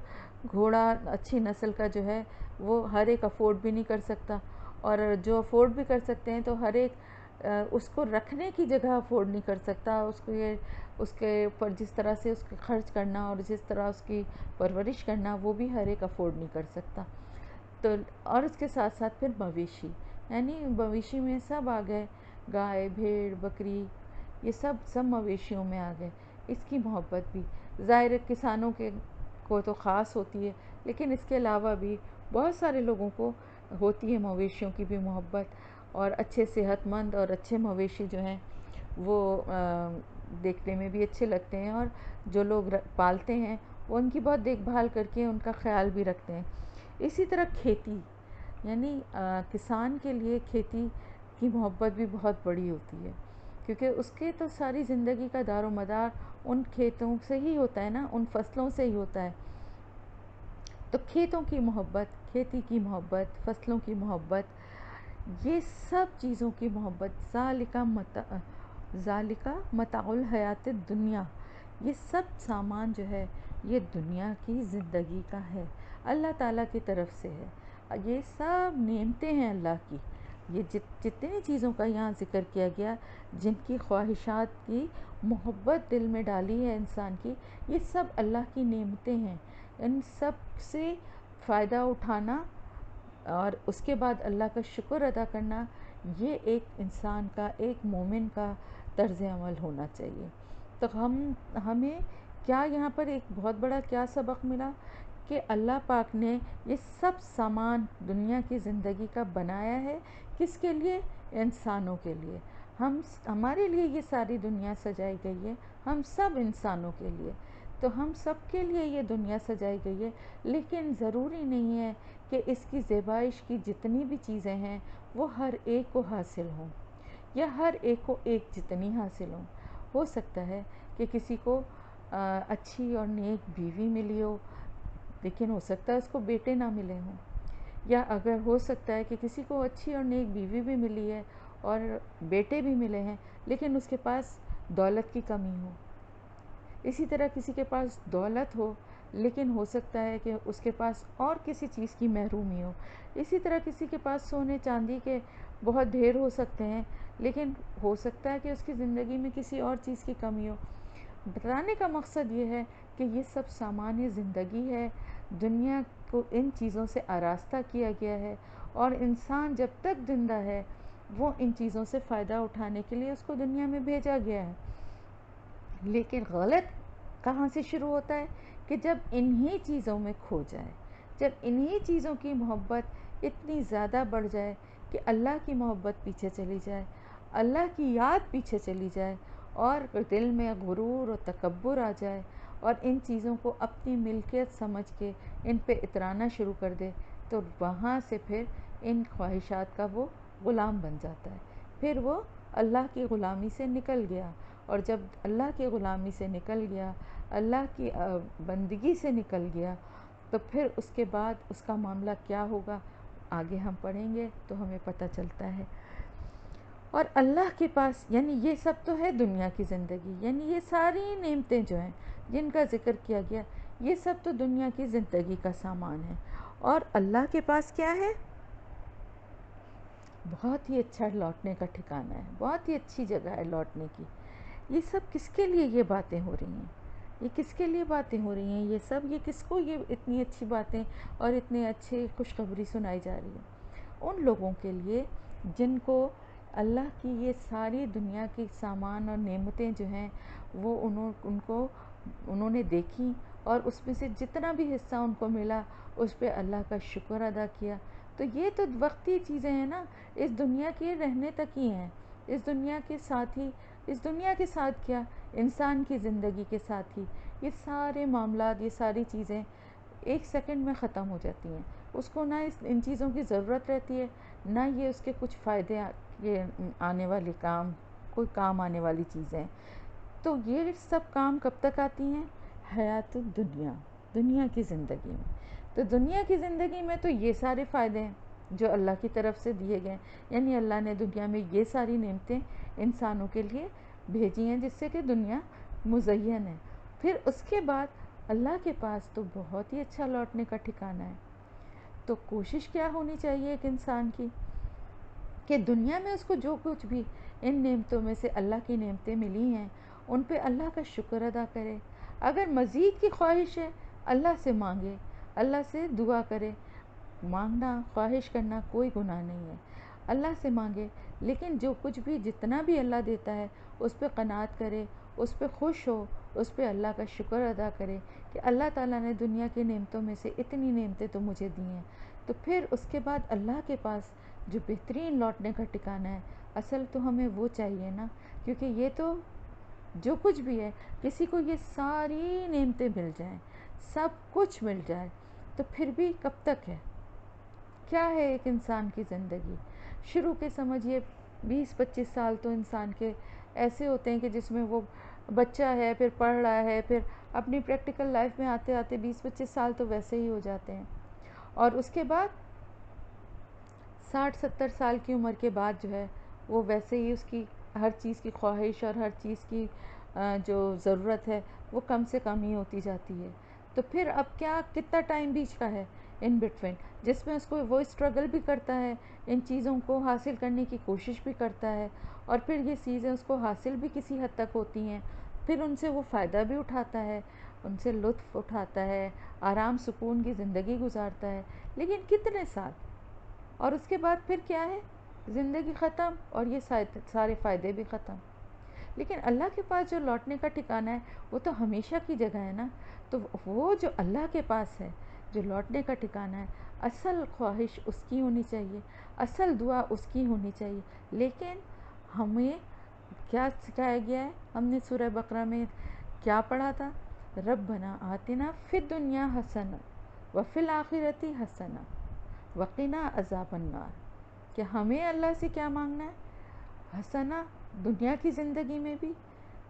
گھوڑا اچھی نسل کا جو ہے وہ ہر ایک افورڈ بھی نہیں کر سکتا، اور جو افورڈ بھی کر سکتے ہیں تو ہر ایک اس کو رکھنے کی جگہ افورڈ نہیں کر سکتا. اس کو یہ اس کے اوپر جس طرح سے اس کے خرچ کرنا اور جس طرح اس کی پرورش کرنا وہ بھی ہر ایک افورڈ نہیں کر سکتا. تو اور اس کے ساتھ ساتھ پھر مویشی، یعنی مویشی میں سب آ گئے، گائے بھیڑ بکری، یہ سب مویشیوں میں آ گئے. اس کی محبت بھی ظاہر کسانوں کے کو تو خاص ہوتی ہے، لیکن اس کے علاوہ بھی بہت سارے لوگوں کو ہوتی ہے مویشیوں کی بھی محبت. اور اچھے صحت مند اور اچھے مویشی جو ہیں وہ دیکھنے میں بھی اچھے لگتے ہیں، اور جو لوگ پالتے ہیں وہ ان کی بہت دیکھ بھال کر کے ان کا خیال بھی رکھتے ہیں. اسی طرح کھیتی، یعنی کسان کے لیے کھیتی کی محبت بھی بہت بڑی ہوتی ہے کیونکہ اس کے تو ساری زندگی کا دار و مدار ان کھیتوں سے ہی ہوتا ہے نا، ان فصلوں سے ہی ہوتا ہے. تو کھیتوں کی محبت، کھیتی کی محبت، فصلوں کی محبت، یہ سب چیزوں کی محبت، ذالکہ متاع الحیات الدنیا، یہ سب سامان جو ہے یہ دنیا کی زندگی کا ہے، اللہ تعالیٰ کی طرف سے ہے. یہ سب نعمتیں ہیں اللہ کی. یہ جتنی چیزوں کا یہاں ذکر کیا گیا جن کی خواہشات کی محبت دل میں ڈالی ہے انسان کی، یہ سب اللہ کی نعمتیں ہیں. ان سب سے فائدہ اٹھانا اور اس کے بعد اللہ کا شکر ادا کرنا، یہ ایک انسان کا، ایک مومن کا طرز عمل ہونا چاہیے. تو ہمیں کیا یہاں پر ایک بہت بڑا کیا سبق ملا کہ اللہ پاک نے یہ سب سامان دنیا کی زندگی کا بنایا ہے کس کے لیے؟ انسانوں کے لیے. ہمارے لیے یہ ساری دنیا سجائی گئی ہے، ہم سب انسانوں کے لیے. تو ہم سب کے لیے یہ دنیا سجائی گئی ہے، لیکن ضروری نہیں ہے کہ اس کی زیبائش کی جتنی بھی چیزیں ہیں وہ ہر ایک کو حاصل ہوں یا ہر ایک کو ایک جتنی حاصل ہوں. ہو سکتا ہے کہ کسی کو اچھی اور نیک بیوی ملی ہو لیکن ہو سکتا ہے اس کو بیٹے نہ ملے ہوں، یا اگر ہو سکتا ہے کہ کسی کو اچھی اور نیک بیوی بھی ملی ہے اور بیٹے بھی ملے ہیں لیکن اس کے پاس دولت کی کمی ہو. اسی طرح کسی کے پاس دولت ہو لیکن ہو سکتا ہے کہ اس کے پاس اور کسی چیز کی محرومی ہو. اسی طرح کسی کے پاس سونے چاندی کے بہت ڈھیر ہو سکتے ہیں لیکن ہو سکتا ہے کہ اس کی زندگی میں کسی اور چیز کی کمی ہو. بتانے کا مقصد یہ ہے کہ یہ سب سامان زندگی ہے، دنیا کو ان چیزوں سے آراستہ کیا گیا ہے، اور انسان جب تک زندہ ہے وہ ان چیزوں سے فائدہ اٹھانے کے لیے اس کو دنیا میں بھیجا گیا ہے۔ لیکن غلط کہاں سے شروع ہوتا ہے کہ جب انہی چیزوں میں کھو جائے، جب انہی چیزوں کی محبت اتنی زیادہ بڑھ جائے کہ اللہ کی محبت پیچھے چلی جائے، اللہ کی یاد پیچھے چلی جائے، اور دل میں غرور اور تکبر آ جائے، اور ان چیزوں کو اپنی ملکیت سمجھ کے ان پہ اترانا شروع کر دے، تو وہاں سے پھر ان خواہشات کا وہ غلام بن جاتا ہے۔ پھر وہ اللہ کی غلامی سے نکل گیا، اور جب اللہ کی غلامی سے نکل گیا، اللہ کی بندگی سے نکل گیا، تو پھر اس کے بعد اس کا معاملہ کیا ہوگا آگے ہم پڑھیں گے تو ہمیں پتہ چلتا ہے۔ اور اللہ کے پاس، یعنی یہ سب تو ہے دنیا کی زندگی، یعنی یہ ساری نعمتیں جو ہیں جن کا ذکر کیا گیا، یہ سب تو دنیا کی زندگی کا سامان ہے۔ اور اللہ کے پاس کیا ہے؟ بہت ہی اچھا لوٹنے کا ٹھکانہ ہے، بہت ہی اچھی جگہ ہے لوٹنے کی۔ یہ سب کس کے لیے یہ باتیں ہو رہی ہیں؟ یہ کس کے لیے باتیں ہو رہی ہیں؟ یہ سب، یہ کس کو یہ اتنی اچھی باتیں اور اتنے اچھے خوشخبری سنائی جا رہی ہے؟ ان لوگوں کے لیے جن کو اللہ کی یہ ساری دنیا کی سامان اور نعمتیں جو ہیں وہ انہوں نے دیکھی، اور اس میں سے جتنا بھی حصہ ان کو ملا اس پہ اللہ کا شکر ادا کیا۔ تو یہ تو وقتی چیزیں ہیں نا، اس دنیا کے رہنے تک ہی ہیں، اس دنیا کے ساتھ ہی، اس دنیا کے ساتھ کیا، انسان کی زندگی کے ساتھ ہی یہ سارے معاملات، یہ ساری چیزیں ایک سیکنڈ میں ختم ہو جاتی ہیں۔ اس کو نہ ان چیزوں کی ضرورت رہتی ہے، نہ یہ اس کے کچھ فائدے یہ آنے والے کوئی کام آنے والی چیزیں۔ تو یہ سب کام کب تک آتی ہیں؟ حیات الدنیا، دنیا کی زندگی میں۔ تو دنیا کی زندگی میں تو یہ سارے فائدے ہیں جو اللہ کی طرف سے دیے گئے، یعنی اللہ نے دنیا میں یہ ساری نعمتیں انسانوں کے لیے بھیجی ہیں جس سے کہ دنیا مزین ہے۔ پھر اس کے بعد اللہ کے پاس تو بہت ہی اچھا لوٹنے کا ٹھکانہ ہے۔ تو کوشش کیا ہونی چاہیے ایک انسان کی کہ دنیا میں اس کو جو کچھ بھی ان نعمتوں میں سے اللہ کی نعمتیں ملی ہیں ان پہ اللہ کا شکر ادا کرے۔ اگر مزید کی خواہش ہے اللہ سے مانگے، اللہ سے دعا کرے۔ مانگنا، خواہش کرنا کوئی گناہ نہیں ہے، اللہ سے مانگے، لیکن جو کچھ بھی جتنا بھی اللہ دیتا ہے اس پہ قناعت کرے، اس پہ خوش ہو، اس پہ اللہ کا شکر ادا کرے کہ اللہ تعالیٰ نے دنیا کی نعمتوں میں سے اتنی نعمتیں تو مجھے دی ہیں۔ تو پھر اس کے بعد اللہ کے پاس جو بہترین لوٹنے کا ٹھکانہ ہے، اصل تو ہمیں وہ چاہیے نا، کیونکہ یہ تو جو کچھ بھی ہے، کسی کو یہ ساری نعمتیں مل جائیں، سب کچھ مل جائے، تو پھر بھی کب تک ہے؟ کیا ہے ایک انسان کی زندگی؟ شروع کے سمجھیے 20-25 سال تو انسان کے ایسے ہوتے ہیں کہ جس میں وہ بچہ ہے، پھر پڑھ رہا ہے، پھر اپنی پریکٹیکل لائف میں آتے آتے 20-25 سال تو ویسے ہی ہو جاتے ہیں، اور اس کے بعد 60-70 سال کی عمر کے بعد جو ہے وہ ویسے ہی اس کی ہر چیز کی خواہش اور ہر چیز کی جو ضرورت ہے وہ کم سے کم ہی ہوتی جاتی ہے۔ تو پھر اب کیا، کتنا ٹائم بیچ کا ہے ان بٹوین، جس میں اس کو وہ اسٹرگل بھی کرتا ہے، ان چیزوں کو حاصل کرنے کی کوشش بھی کرتا ہے، اور پھر یہ چیزیں اس کو حاصل بھی کسی حد تک ہوتی ہیں، پھر ان سے وہ فائدہ بھی اٹھاتا ہے، ان سے لطف اٹھاتا ہے، آرام سکون کی زندگی گزارتا ہے، لیکن کتنے سال؟ اور اس کے بعد پھر کیا ہے؟ زندگی ختم، اور یہ سارے فائدے بھی ختم۔ لیکن اللہ کے پاس جو لوٹنے کا ٹھکانہ ہے وہ تو ہمیشہ کی جگہ ہے نا۔ تو وہ جو اللہ کے پاس ہے، جو لوٹنے کا ٹھکانہ ہے، اصل خواہش اس کی ہونی چاہیے، اصل دعا اس کی ہونی چاہیے۔ لیکن ہمیں کیا سکھایا گیا ہے؟ ہم نے سورہ بقرہ میں کیا پڑھا تھا؟ ربنا آتنا فی الدنیا حسنہ وفی الآخرۃ حسنہ وقنا عذاب النار، کہ ہمیں اللہ سے کیا مانگنا ہے؟ حسنہ، دنیا کی زندگی میں بھی،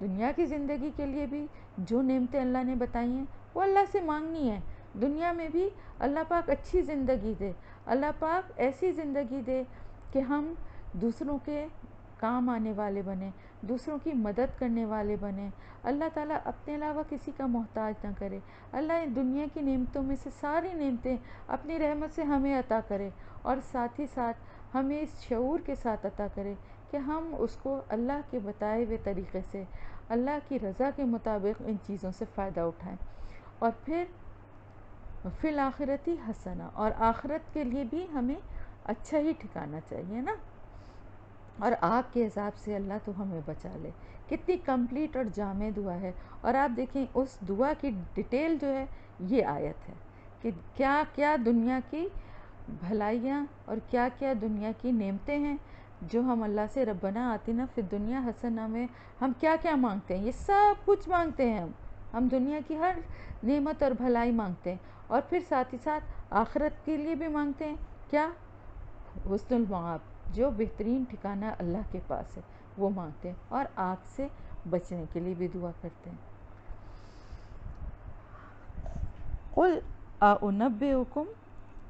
دنیا کی زندگی کے لیے بھی جو نعمتیں اللہ نے بتائی ہیں وہ اللہ سے مانگنی ہے۔ دنیا میں بھی اللہ پاک اچھی زندگی دے، اللہ پاک ایسی زندگی دے کہ ہم دوسروں کے کام آنے والے بنیں، دوسروں کی مدد کرنے والے بنیں، اللہ تعالیٰ اپنے علاوہ کسی کا محتاج نہ کرے، اللہ دنیا کی نعمتوں میں سے ساری نعمتیں اپنی رحمت سے ہمیں عطا کرے، اور ساتھ ہی ساتھ ہمیں اس شعور کے ساتھ عطا کرے کہ ہم اس کو اللہ کے بتائے ہوئے طریقے سے، اللہ کی رضا کے مطابق ان چیزوں سے فائدہ اٹھائیں۔ اور پھر فی الآخرۃ حسنہ، اور آخرت کے لیے بھی ہمیں اچھا ہی ٹھکانا چاہیے نا۔ اور آگ کے عذاب سے اللہ تو ہمیں بچا لے. کتنی کمپلیٹ اور جامع دعا ہے. اور آپ دیکھیں اس دعا کی ڈیٹیل جو ہے یہ آیت ہے کہ کیا کیا دنیا کی بھلائیاں اور کیا کیا دنیا کی نعمتیں ہیں جو ہم اللہ سے ربنا آتنا فی الدنیا حسنہ میں ہم کیا کیا مانگتے ہیں. یہ سب کچھ مانگتے ہیں ہم دنیا کی ہر نعمت اور بھلائی مانگتے ہیں. اور پھر ساتھ ہی ساتھ آخرت کے لیے بھی مانگتے ہیں. کیا؟ حسن المآب، جو بہترین ٹھکانہ اللہ کے پاس ہے وہ مانگتے ہیں. اور آگ سے بچنے کے لیے بھی دعا کرتے ہیں. قل اعنبئکم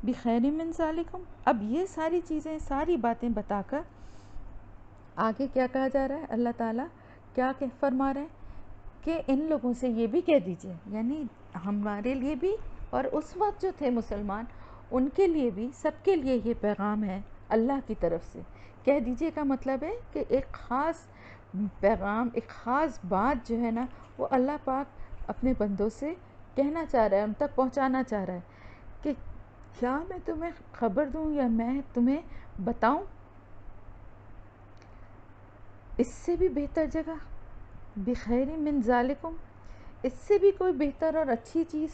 بخیر من ذالکم. اب یہ ساری چیزیں، ساری باتیں بتا کر آگے کیا کہا جا رہا ہے؟ اللہ تعالیٰ کیا فرما رہے ہیں کہ ان لوگوں سے یہ بھی کہہ دیجئے، یعنی ہمارے لیے بھی اور اس وقت جو تھے مسلمان ان کے لیے بھی، سب کے لیے یہ پیغام ہے اللہ کی طرف سے. کہہ دیجئے کا مطلب ہے کہ ایک خاص پیغام، ایک خاص بات جو ہے نا وہ اللہ پاک اپنے بندوں سے کہنا چاہ رہا ہے، ان تک پہنچانا چاہ رہا ہے کہ کیا میں تمہیں خبر دوں یا میں تمہیں بتاؤں اس سے بھی بہتر جگہ، بخیر من ذالکم، اس سے بھی کوئی بہتر اور اچھی چیز.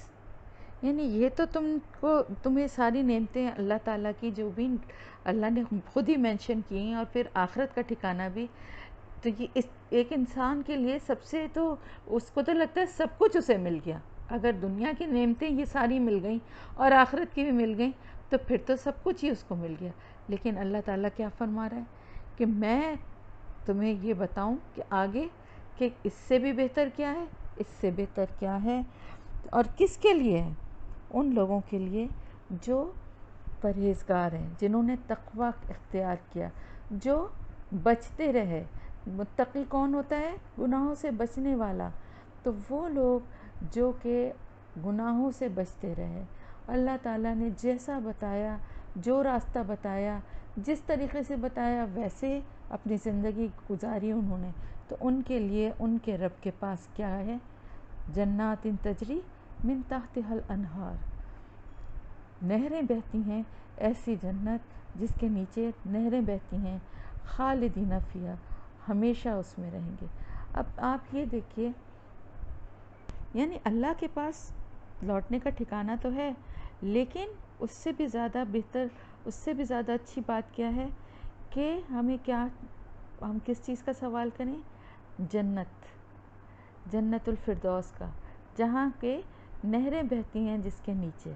یعنی یہ تو تمہیں ساری نعمتیں اللہ تعالیٰ کی جو بھی اللہ نے خود ہی مینشن کی ہیں، اور پھر آخرت کا ٹھکانہ بھی. تو یہ ایک انسان کے لیے سب سے، تو اس کو تو لگتا ہے سب کچھ اسے مل گیا. اگر دنیا کی نعمتیں یہ ساری مل گئیں اور آخرت کی بھی مل گئیں تو پھر تو سب کچھ ہی اس کو مل گیا. لیکن اللہ تعالیٰ کیا فرما رہا ہے کہ میں تمہیں یہ بتاؤں کہ آگے کہ اس سے بھی بہتر کیا ہے، اس سے بہتر کیا ہے. اور کس کے لیے ہے؟ ان لوگوں کے لیے جو پرہیزگار ہیں، جنہوں نے تقوی اختیار کیا، جو بچتے رہے. متقی کون ہوتا ہے؟ گناہوں سے بچنے والا. تو وہ لوگ جو کہ گناہوں سے بچتے رہے، اللہ تعالیٰ نے جیسا بتایا، جو راستہ بتایا، جس طریقے سے بتایا ویسے اپنی زندگی گزاری انہوں نے، تو ان کے لیے ان کے رب کے پاس کیا ہے؟ جنات تجری من تحتها الانہار، نہریں بہتی ہیں، ایسی جنت جس کے نیچے نہریں بہتی ہیں، خالدین فیہا، ہمیشہ اس میں رہیں گے. اب آپ یہ دیکھیے، یعنی اللہ کے پاس لوٹنے کا ٹھکانہ تو ہے، لیکن اس سے بھی زیادہ بہتر، اس سے بھی زیادہ اچھی بات کیا ہے کہ ہم کس چیز کا سوال کریں؟ جنت الفردوس کا، جہاں کے نہریں بہتی ہیں جس کے نیچے.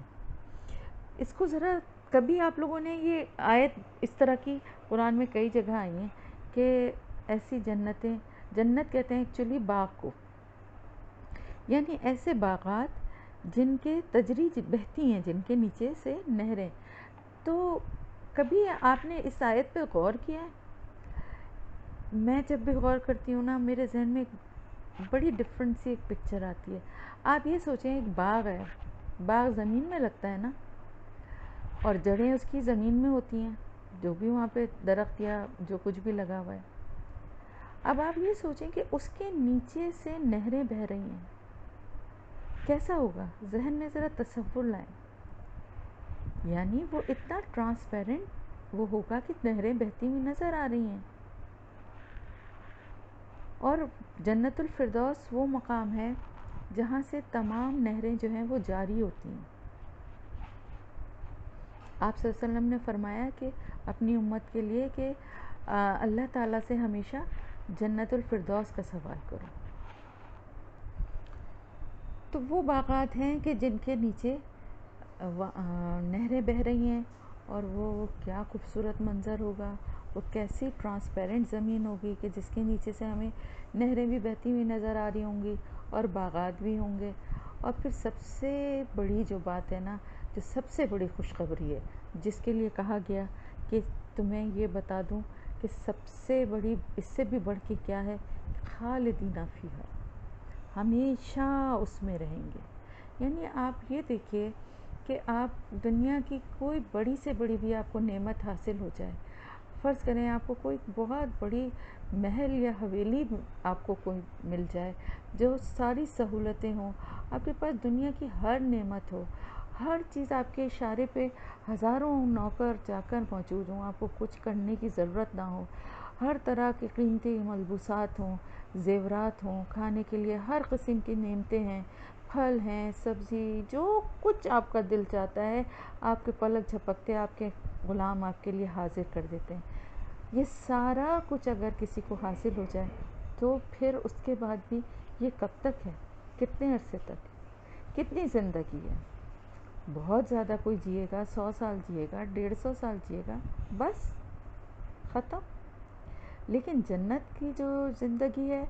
اس کو ذرا کبھی آپ لوگوں نے یہ آیت اس طرح کی قرآن میں کئی جگہ آئی ہیں کہ ایسی جنتیں، جنت کہتے ہیں ایکچولی باغ کو، یعنی ایسے باغات جن کے تجری بہتی ہیں، جن کے نیچے سے نہریں. تو کبھی آپ نے اس آیت پہ غور کیا ہے؟ میں جب بھی غور کرتی ہوں نا میرے ذہن میں بڑی ڈفرینٹ سی ایک پکچر آتی ہے. آپ یہ سوچیں ایک باغ ہے، باغ زمین میں لگتا ہے نا، اور جڑیں اس کی زمین میں ہوتی ہیں، جو بھی وہاں پہ درخت یا جو کچھ بھی لگا ہوا ہے. اب آپ یہ سوچیں کہ اس کے نیچے سے نہریں بہہ رہی ہیں، کیسا ہوگا؟ ذہن میں ذرا تصور لائیں. یعنی وہ اتنا ٹرانسپیرنٹ وہ ہوگا کہ نہریں بہتی ہوئی نظر آ رہی ہیں. اور جنت الفردوس وہ مقام ہے جہاں سے تمام نہریں جو ہیں وہ جاری ہوتی ہیں. آپ صلی اللہ علیہ وسلم نے فرمایا کہ اپنی امت کے لیے کہ اللہ تعالیٰ سے ہمیشہ جنت الفردوس کا سوال کرو. تو وہ باغات ہیں کہ جن کے نیچے نہریں بہہ رہی ہیں، اور وہ کیا خوبصورت منظر ہوگا، وہ کیسی ٹرانسپیرنٹ زمین ہوگی کہ جس کے نیچے سے ہمیں نہریں بھی بہتی ہوئی نظر آ رہی ہوں گی اور باغات بھی ہوں گے. اور پھر سب سے بڑی جو بات ہے نا، جو سب سے بڑی خوشخبری ہے، جس کے لیے کہا گیا کہ تمہیں یہ بتا دوں کہ سب سے بڑی، اس سے بھی بڑھ کے کیا ہے، خالدین فیہا، ہمیشہ اس میں رہیں گے. یعنی آپ یہ دیکھیے کہ آپ دنیا کی کوئی بڑی سے بڑی بھی آپ کو نعمت حاصل ہو جائے، فرض کریں آپ کو کوئی بہت بڑی محل یا حویلی آپ کو کوئی مل جائے، جو ساری سہولتیں ہوں، آپ کے پاس دنیا کی ہر نعمت ہو، ہر چیز آپ کے اشارے پہ ہزاروں نوکر چاکر موجود ہوں، آپ کو کچھ کرنے کی ضرورت نہ ہو، ہر طرح کے قیمتی ملبوسات ہوں، زیورات ہوں، کھانے کے لیے ہر قسم کی نعمتیں ہیں، پھل ہیں، سبزی، جو کچھ آپ کا دل چاہتا ہے آپ کے پلک جھپکتے آپ کے غلام آپ کے لیے حاضر کر دیتے ہیں۔ یہ سارا کچھ اگر کسی کو حاصل ہو جائے تو پھر اس کے بعد بھی یہ کب تک ہے؟ کتنے عرصے تک؟ کتنی زندگی ہے؟ بہت زیادہ کوئی جیے گا، 100 سال جیے گا، 150 سال جیے گا، بس ختم۔ لیکن جنت کی جو زندگی ہے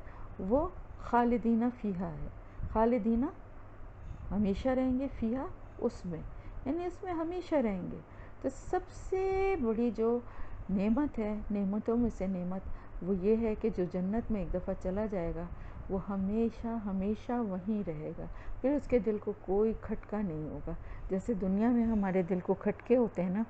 وہ خالدینہ فیہا ہے، خالدینہ ہمیشہ رہیں گے، فیہا اس میں، یعنی اس میں ہمیشہ رہیں گے۔ تو سب سے بڑی جو نعمت ہے، نعمتوں میں سے نعمت، وہ یہ ہے کہ جو جنت میں ایک دفعہ چلا جائے گا وہ ہمیشہ ہمیشہ وہیں رہے گا، پھر اس کے دل کو کوئی کھٹکا نہیں ہوگا۔ جیسے دنیا میں ہمارے دل کو کھٹکے ہوتے ہیں نا،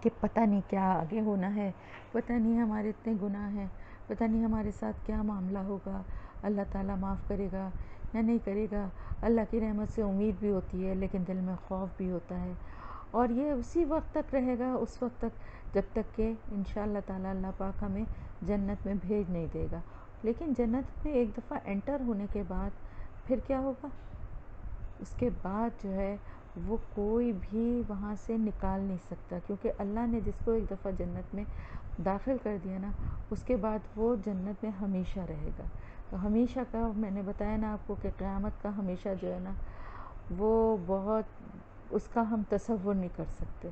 کہ پتہ نہیں کیا آگے ہونا ہے، پتہ نہیں ہمارے اتنے گناہ ہیں، پتہ نہیں ہمارے ساتھ کیا معاملہ ہوگا، اللہ تعالیٰ معاف کرے گا یا نہیں کرے گا۔ اللہ کی رحمت سے امید بھی ہوتی ہے لیکن دل میں خوف بھی ہوتا ہے، اور یہ اسی وقت تک رہے گا، اس وقت تک جب تک کہ انشاءاللہ تعالیٰ اللہ پاک ہمیں جنت میں بھیج نہیں دے گا۔ لیکن جنت میں ایک دفعہ انٹر ہونے کے بعد پھر کیا ہوگا؟ اس کے بعد جو ہے وہ کوئی بھی وہاں سے نکال نہیں سکتا، کیونکہ اللہ نے جس کو ایک دفعہ جنت میں داخل کر دیا نا، اس کے بعد وہ جنت میں ہمیشہ رہے گا۔ تو ہمیشہ کا میں نے بتایا نا آپ کو کہ قیامت کا ہمیشہ جو ہے نا وہ بہت، اس کا ہم تصور نہیں کر سکتے۔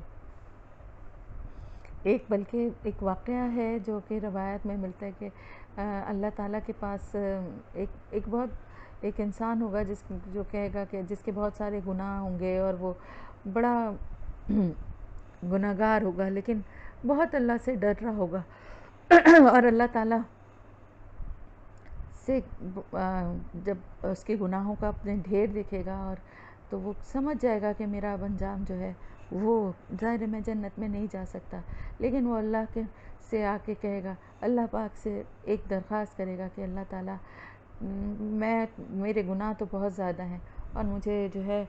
بلکہ ایک واقعہ ہے جو کہ روایت میں ملتا ہے کہ اللہ تعالیٰ کے پاس ایک بہت ایک انسان ہوگا جو کہے گا کہ جس کے بہت سارے گناہ ہوں گے اور وہ بڑا گناہ گار ہوگا، لیکن بہت اللہ سے ڈر رہا ہوگا اور اللہ تعالیٰ سے جب اس کے گناہوں کا اپنے ڈھیر دیکھے گا اور تو وہ سمجھ جائے گا کہ میرا اب انجام جو ہے وہ ظاہر میں جنت میں نہیں جا سکتا، لیکن وہ اللہ کے سے آ کے کہے گا، اللہ پاک سے ایک درخواست کرے گا کہ اللہ تعالیٰ میرے گناہ تو بہت زیادہ ہیں اور مجھے جو ہے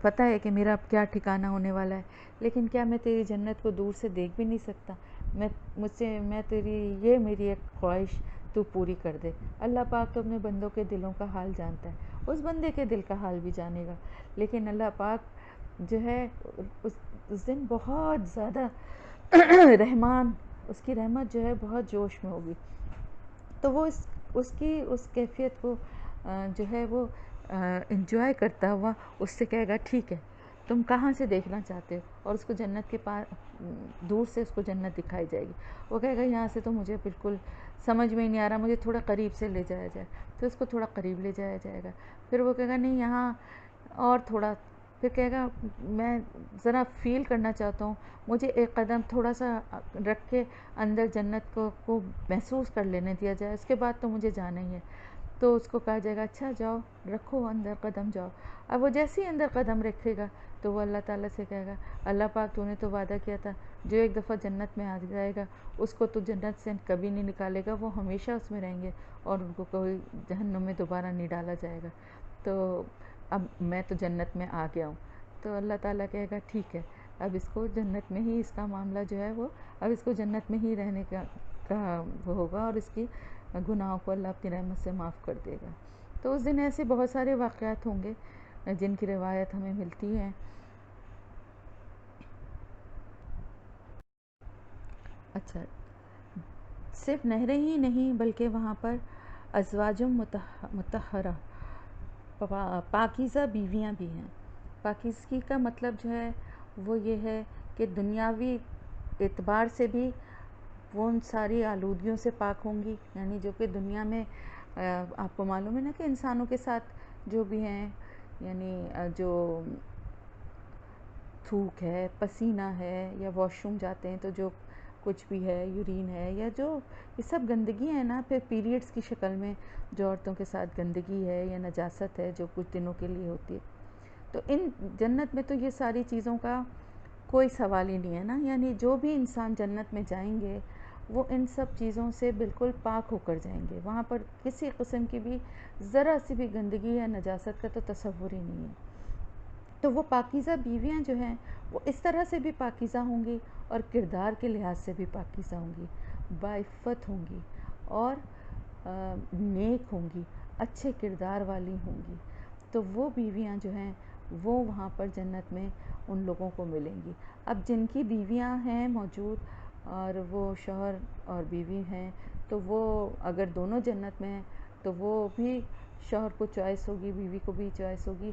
پتہ ہے کہ میرا اب کیا ٹھکانہ ہونے والا ہے، لیکن کیا میں تیری جنت کو دور سے دیکھ بھی نہیں سکتا؟ میں تیری میری ایک خواہش تو پوری کر دے۔ اللہ پاک تو اپنے بندوں کے دلوں کا حال جانتا ہے، اس بندے کے دل کا حال بھی جانے گا، لیکن اللہ پاک جو ہے اس دن بہت زیادہ رحمان، اس کی رحمت جو ہے بہت جوش میں ہوگی، تو وہ اس کی اس کیفیت کو جو ہے وہ انجوائے کرتا ہوا اس سے کہے گا ٹھیک ہے تم کہاں سے دیکھنا چاہتے ہو، اور اس کو جنت کے پاس دور سے اس کو جنت دکھائی جائے گی، وہ کہے گا یہاں سے تو مجھے بالکل سمجھ میں نہیں آ رہا، مجھے تھوڑا قریب سے لے جایا جائے، پھر اس کو تھوڑا قریب لے جایا جائے گا، پھر وہ کہے گا نہیں یہاں اور تھوڑا، پھر کہے گا میں ذرا فیل کرنا چاہتا ہوں، مجھے ایک قدم تھوڑا سا رکھ کے اندر جنت کو محسوس کر لینے دیا جائے، اس کے بعد تو مجھے جانا ہی ہے۔ تو اس کو کہا جائے گا اچھا جاؤ رکھو اندر قدم جاؤ، اب وہ جیسے ہی اندر قدم رکھے گا تو وہ اللہ تعالیٰ سے کہے گا اللہ پاک تو نے تو وعدہ کیا تھا جو ایک دفعہ جنت میں آ جائے گا اس کو تو جنت سے کبھی نہیں نکالے گا، وہ ہمیشہ اس میں رہیں گے اور ان کو کوئی جہنم میں دوبارہ نہیں ڈالا جائے گا، تو اب میں تو جنت میں آ گیا ہوں۔ تو اللہ تعالیٰ کہے گا ٹھیک ہے اب اس کو جنت میں ہی اس کا معاملہ جو ہے وہ اب اس کو جنت میں ہی رہنے کا وہ ہوگا، اور اس کی گناہوں کو اللہ اپنی رحمت سے معاف کر دے گا۔ تو اس دن ایسے بہت سارے واقعات ہوں گے جن کی روایت ہمیں ملتی ہے۔ اچھا، صرف نہریں ہی نہیں بلکہ وہاں پر ازواج مطہرہ، پاکیزہ بیویاں بھی ہیں۔ پاکیزگی کا مطلب جو ہے وہ یہ ہے کہ دنیاوی اعتبار سے بھی وہ ان ساری آلودگیوں سے پاک ہوں گی، یعنی جو کہ دنیا میں آپ کو معلوم ہے نا کہ انسانوں کے ساتھ جو بھی ہیں، یعنی جو تھوک ہے، پسینہ ہے، یا واش روم جاتے ہیں تو جو کچھ بھی ہے، یورین ہے، یا جو یہ سب گندگی ہے نا، پھر پیریڈز کی شکل میں جو عورتوں کے ساتھ گندگی ہے یا نجاست ہے جو کچھ دنوں کے لیے ہوتی ہے، تو ان جنت میں تو یہ ساری چیزوں کا کوئی سوال ہی نہیں ہے نا، یعنی جو بھی انسان جنت میں جائیں گے وہ ان سب چیزوں سے بالکل پاک ہو کر جائیں گے، وہاں پر کسی قسم کی بھی ذرا سی بھی گندگی یا نجاست کا تو تصور ہی نہیں ہے۔ تو وہ پاکیزہ بیویاں جو ہیں وہ اس طرح سے بھی پاکیزہ ہوں گی اور کردار کے لحاظ سے بھی پاکیزہ ہوں گی، باعفت ہوں گی اور نیک ہوں گی، اچھے کردار والی ہوں گی، تو وہ بیویاں جو ہیں وہ وہاں پر جنت میں ان لوگوں کو ملیں گی۔ اب جن کی بیویاں ہیں موجود اور وہ شوہر اور بیوی ہیں، تو وہ اگر دونوں جنت میں ہیں تو وہ بھی شوہر کو چوائس ہوگی، بیوی کو بھی چوائس ہوگی۔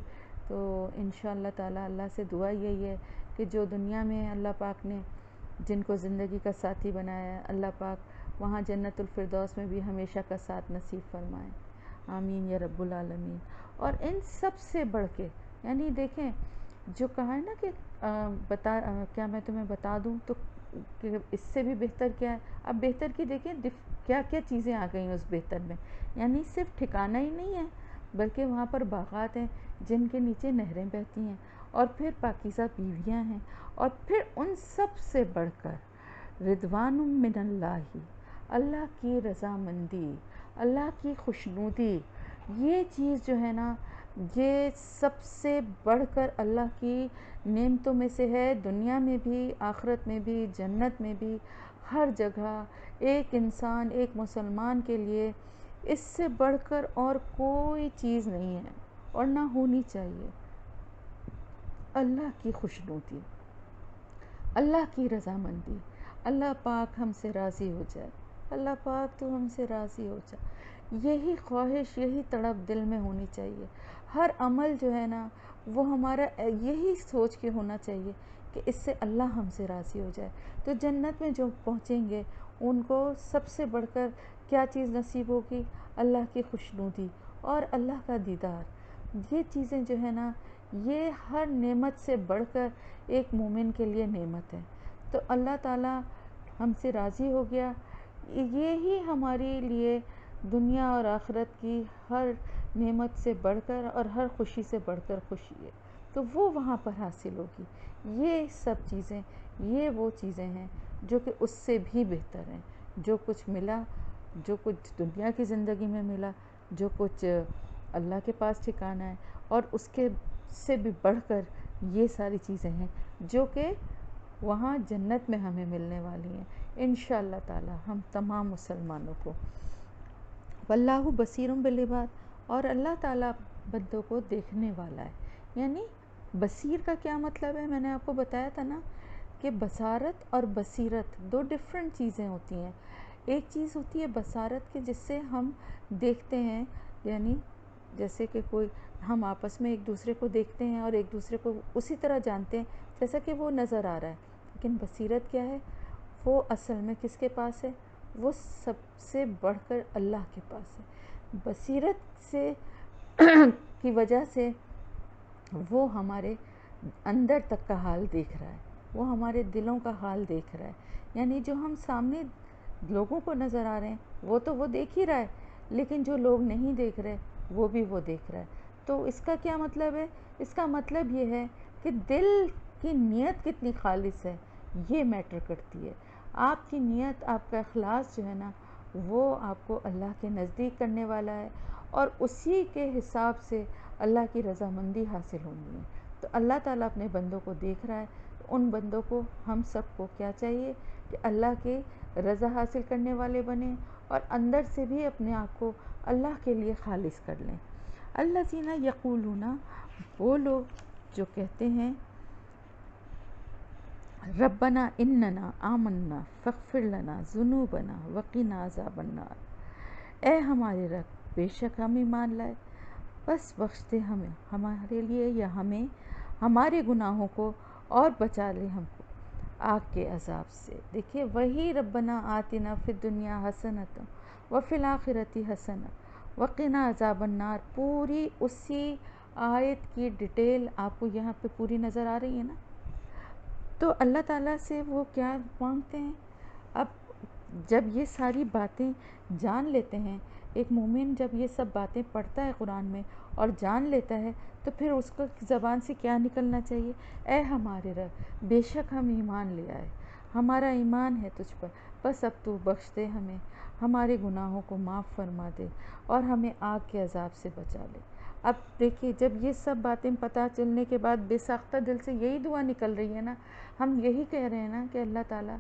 تو انشاءاللہ تعالی اللہ سے دعا یہی ہے کہ جو دنیا میں اللہ پاک نے جن کو زندگی کا ساتھی بنایا ہے، اللہ پاک وہاں جنت الفردوس میں بھی ہمیشہ کا ساتھ نصیب فرمائے، آمین یا رب العالمین۔ اور ان سب سے بڑھ کے یعنی دیکھیں جو کہا ہے نا کہ کیا میں تمہیں بتا دوں تو کہ اس سے بھی بہتر کیا ہے؟ اب بہتر کی دیکھیں کیا کیا چیزیں آ گئی ہیں اس بہتر میں، یعنی صرف ٹھکانہ ہی نہیں ہے بلکہ وہاں پر باغات ہیں جن کے نیچے نہریں بہتی ہیں، اور پھر پاکیزہ بیویاں ہیں، اور پھر ان سب سے بڑھ کر رضوان من اللہ، اللہ کی رضامندی، اللہ کی خوشنودی، یہ چیز جو ہے نا یہ سب سے بڑھ کر اللہ کی نعمتوں میں سے ہے، دنیا میں بھی آخرت میں بھی جنت میں بھی ہر جگہ۔ ایک انسان ایک مسلمان کے لیے اس سے بڑھ کر اور کوئی چیز نہیں ہے اور نہ ہونی چاہیے، اللہ کی خوشنودی، اللہ کی رضامندی، اللہ پاک ہم سے راضی ہو جائے، اللہ پاک تو ہم سے راضی ہو جائے، یہی خواہش یہی تڑپ دل میں ہونی چاہیے۔ ہر عمل جو ہے نا وہ ہمارا یہی سوچ کے ہونا چاہیے کہ اس سے اللہ ہم سے راضی ہو جائے۔ تو جنت میں جو پہنچیں گے ان کو سب سے بڑھ کر کیا چیز نصیب ہوگی؟ اللہ کی خوشنودی اور اللہ کا دیدار۔ یہ چیزیں جو ہے نا یہ ہر نعمت سے بڑھ کر ایک مومن کے لیے نعمت ہے۔ تو اللہ تعالی ہم سے راضی ہو گیا، یہی ہمارے لیے دنیا اور آخرت کی ہر نعمت سے بڑھ کر اور ہر خوشی سے بڑھ کر خوشی ہے، تو وہ وہاں پر حاصل ہوگی۔ یہ سب چیزیں یہ وہ چیزیں ہیں جو کہ اس سے بھی بہتر ہیں، جو کچھ ملا، جو کچھ دنیا کی زندگی میں ملا، جو کچھ اللہ کے پاس ٹھکانہ ہے، اور اس کے سے بھی بڑھ کر یہ ساری چیزیں ہیں جو کہ وہاں جنت میں ہمیں ملنے والی ہیں انشاءاللہ تعالی ہم تمام مسلمانوں کو۔ واللہ بصیر بالعباد، اور اللہ تعالیٰ بندوں کو دیکھنے والا ہے۔ یعنی بصیر کا کیا مطلب ہے؟ میں نے آپ کو بتایا تھا نا کہ بصارت اور بصیرت دو ڈیفرنٹ چیزیں ہوتی ہیں۔ ایک چیز ہوتی ہے بصارت کہ جس سے ہم دیکھتے ہیں، یعنی جیسے کہ کوئی ہم آپس میں ایک دوسرے کو دیکھتے ہیں اور ایک دوسرے کو اسی طرح جانتے ہیں جیسا کہ وہ نظر آ رہا ہے، لیکن بصیرت کیا ہے؟ وہ اصل میں کس کے پاس ہے؟ وہ سب سے بڑھ کر اللہ کے پاس ہے۔ بصیرت سے کی وجہ سے وہ ہمارے اندر تک کا حال دیکھ رہا ہے، وہ ہمارے دلوں کا حال دیکھ رہا ہے، یعنی جو ہم سامنے لوگوں کو نظر آ رہے ہیں وہ تو وہ دیکھ ہی رہا ہے، لیکن جو لوگ نہیں دیکھ رہے وہ بھی وہ دیکھ رہا ہے۔ تو اس کا کیا مطلب ہے؟ اس کا مطلب یہ ہے کہ دل کی نیت کتنی خالص ہے یہ میٹر کرتی ہے۔ آپ کی نیت، آپ کا اخلاص جو ہے نا وہ آپ کو اللہ کے نزدیک کرنے والا ہے، اور اسی کے حساب سے اللہ کی رضامندی حاصل ہونی ہے۔ تو اللہ تعالیٰ اپنے بندوں کو دیکھ رہا ہے، تو ان بندوں کو ہم سب کو کیا چاہیے کہ اللہ کے رضا حاصل کرنے والے بنیں، اور اندر سے بھی اپنے آپ کو اللہ کے لیے خالص کر لیں۔ الذین یقولون، وہ لوگ جو کہتے ہیں ربنا اننا آمنا فاغفر لنا ذنوبنا وقنا عذاب النار، اے ہمارے رب بے شک ہم ایمان لائے، بس بخش دے ہمیں، ہمارے لیے یا ہمیں ہمارے گناہوں کو، اور بچا لے ہم کو آگ کے عذاب سے۔ دیکھیے وہی ربنا آتنا فی الدنیا حسنۃ وفی الآخرۃ حسنۃ وقنا عذاب النار، پوری اسی آیت کی ڈیٹیل آپ کو یہاں پہ پوری نظر آ رہی ہے نا۔ تو اللہ تعالیٰ سے وہ کیا مانگتے ہیں؟ اب جب یہ ساری باتیں جان لیتے ہیں، ایک مومن جب یہ سب باتیں پڑھتا ہے قرآن میں اور جان لیتا ہے، تو پھر اس کو زبان سے کیا نکلنا چاہیے؟ اے ہمارے رب بے شک ہم ایمان لے آئے، ہمارا ایمان ہے تجھ پر، بس اب تو بخش دے ہمیں، ہمارے گناہوں کو معاف فرما دے، اور ہمیں آگ کے عذاب سے بچا لے۔ اب دیکھیے جب یہ سب باتیں پتہ چلنے کے بعد بے ساختہ دل سے یہی دعا نکل رہی ہے نا، ہم یہی کہہ رہے ہیں نا کہ اللہ تعالیٰ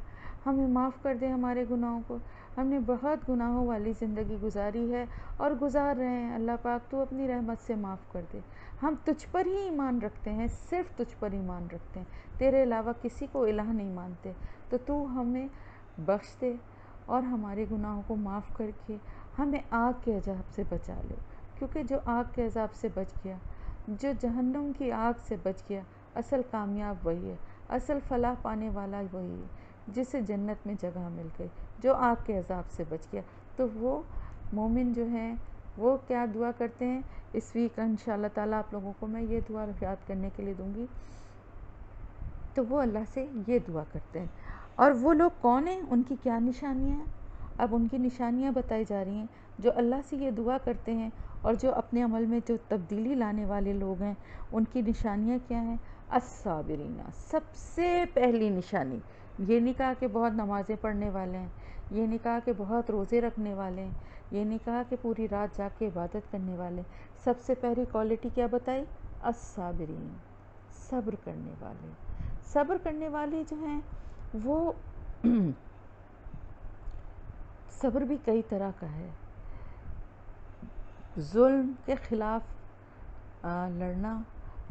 ہمیں معاف کر دے ہمارے گناہوں کو. ہم نے بہت گناہوں والی زندگی گزاری ہے اور گزار رہے ہیں. اللہ پاک تو اپنی رحمت سے معاف کر دے. ہم تجھ پر ہی ایمان رکھتے ہیں, صرف تجھ پر ایمان رکھتے ہیں, تیرے علاوہ کسی کو الہ نہیں مانتے. تو ہمیں بخش دے اور ہمارے گناہوں کو معاف کر کے ہمیں آگ کے عذاب سے بچا لے. کیونکہ جو آگ کے عذاب سے بچ گیا, جو جہنم کی آگ سے بچ گیا, اصل کامیاب وہی ہے, اصل فلاح پانے والا وہی ہے جسے جنت میں جگہ مل گئی, جو آگ کے عذاب سے بچ گیا. تو وہ مومن جو ہیں وہ کیا دعا کرتے ہیں اس ویک انشاءاللہ تعالیٰ آپ لوگوں کو میں یہ دعا یاد کرنے کے لیے دوں گی. تو وہ اللہ سے یہ دعا کرتے ہیں. اور وہ لوگ کون ہیں, ان کی کیا نشانیاں ہیں؟ اب ان کی نشانیاں بتائی جا رہی ہیں. جو اللہ سے یہ دعا کرتے ہیں اور جو اپنے عمل میں جو تبدیلی لانے والے لوگ ہیں, ان کی نشانیاں کیا ہیں؟ الصابرین, سب سے پہلی نشانی. یہ نہیں کہا کہ بہت نمازیں پڑھنے والے ہیں, یہ نہیں کہا کہ بہت روزے رکھنے والے ہیں, یہ نہیں کہا کہ پوری رات جاگ کے عبادت کرنے والے. سب سے پہلی کوالٹی کیا بتائی؟ الصابرین, صبر کرنے والے. صبر کرنے والے جو ہیں وہ صبر بھی کئی طرح کا ہے. ظلم کے خلاف لڑنا,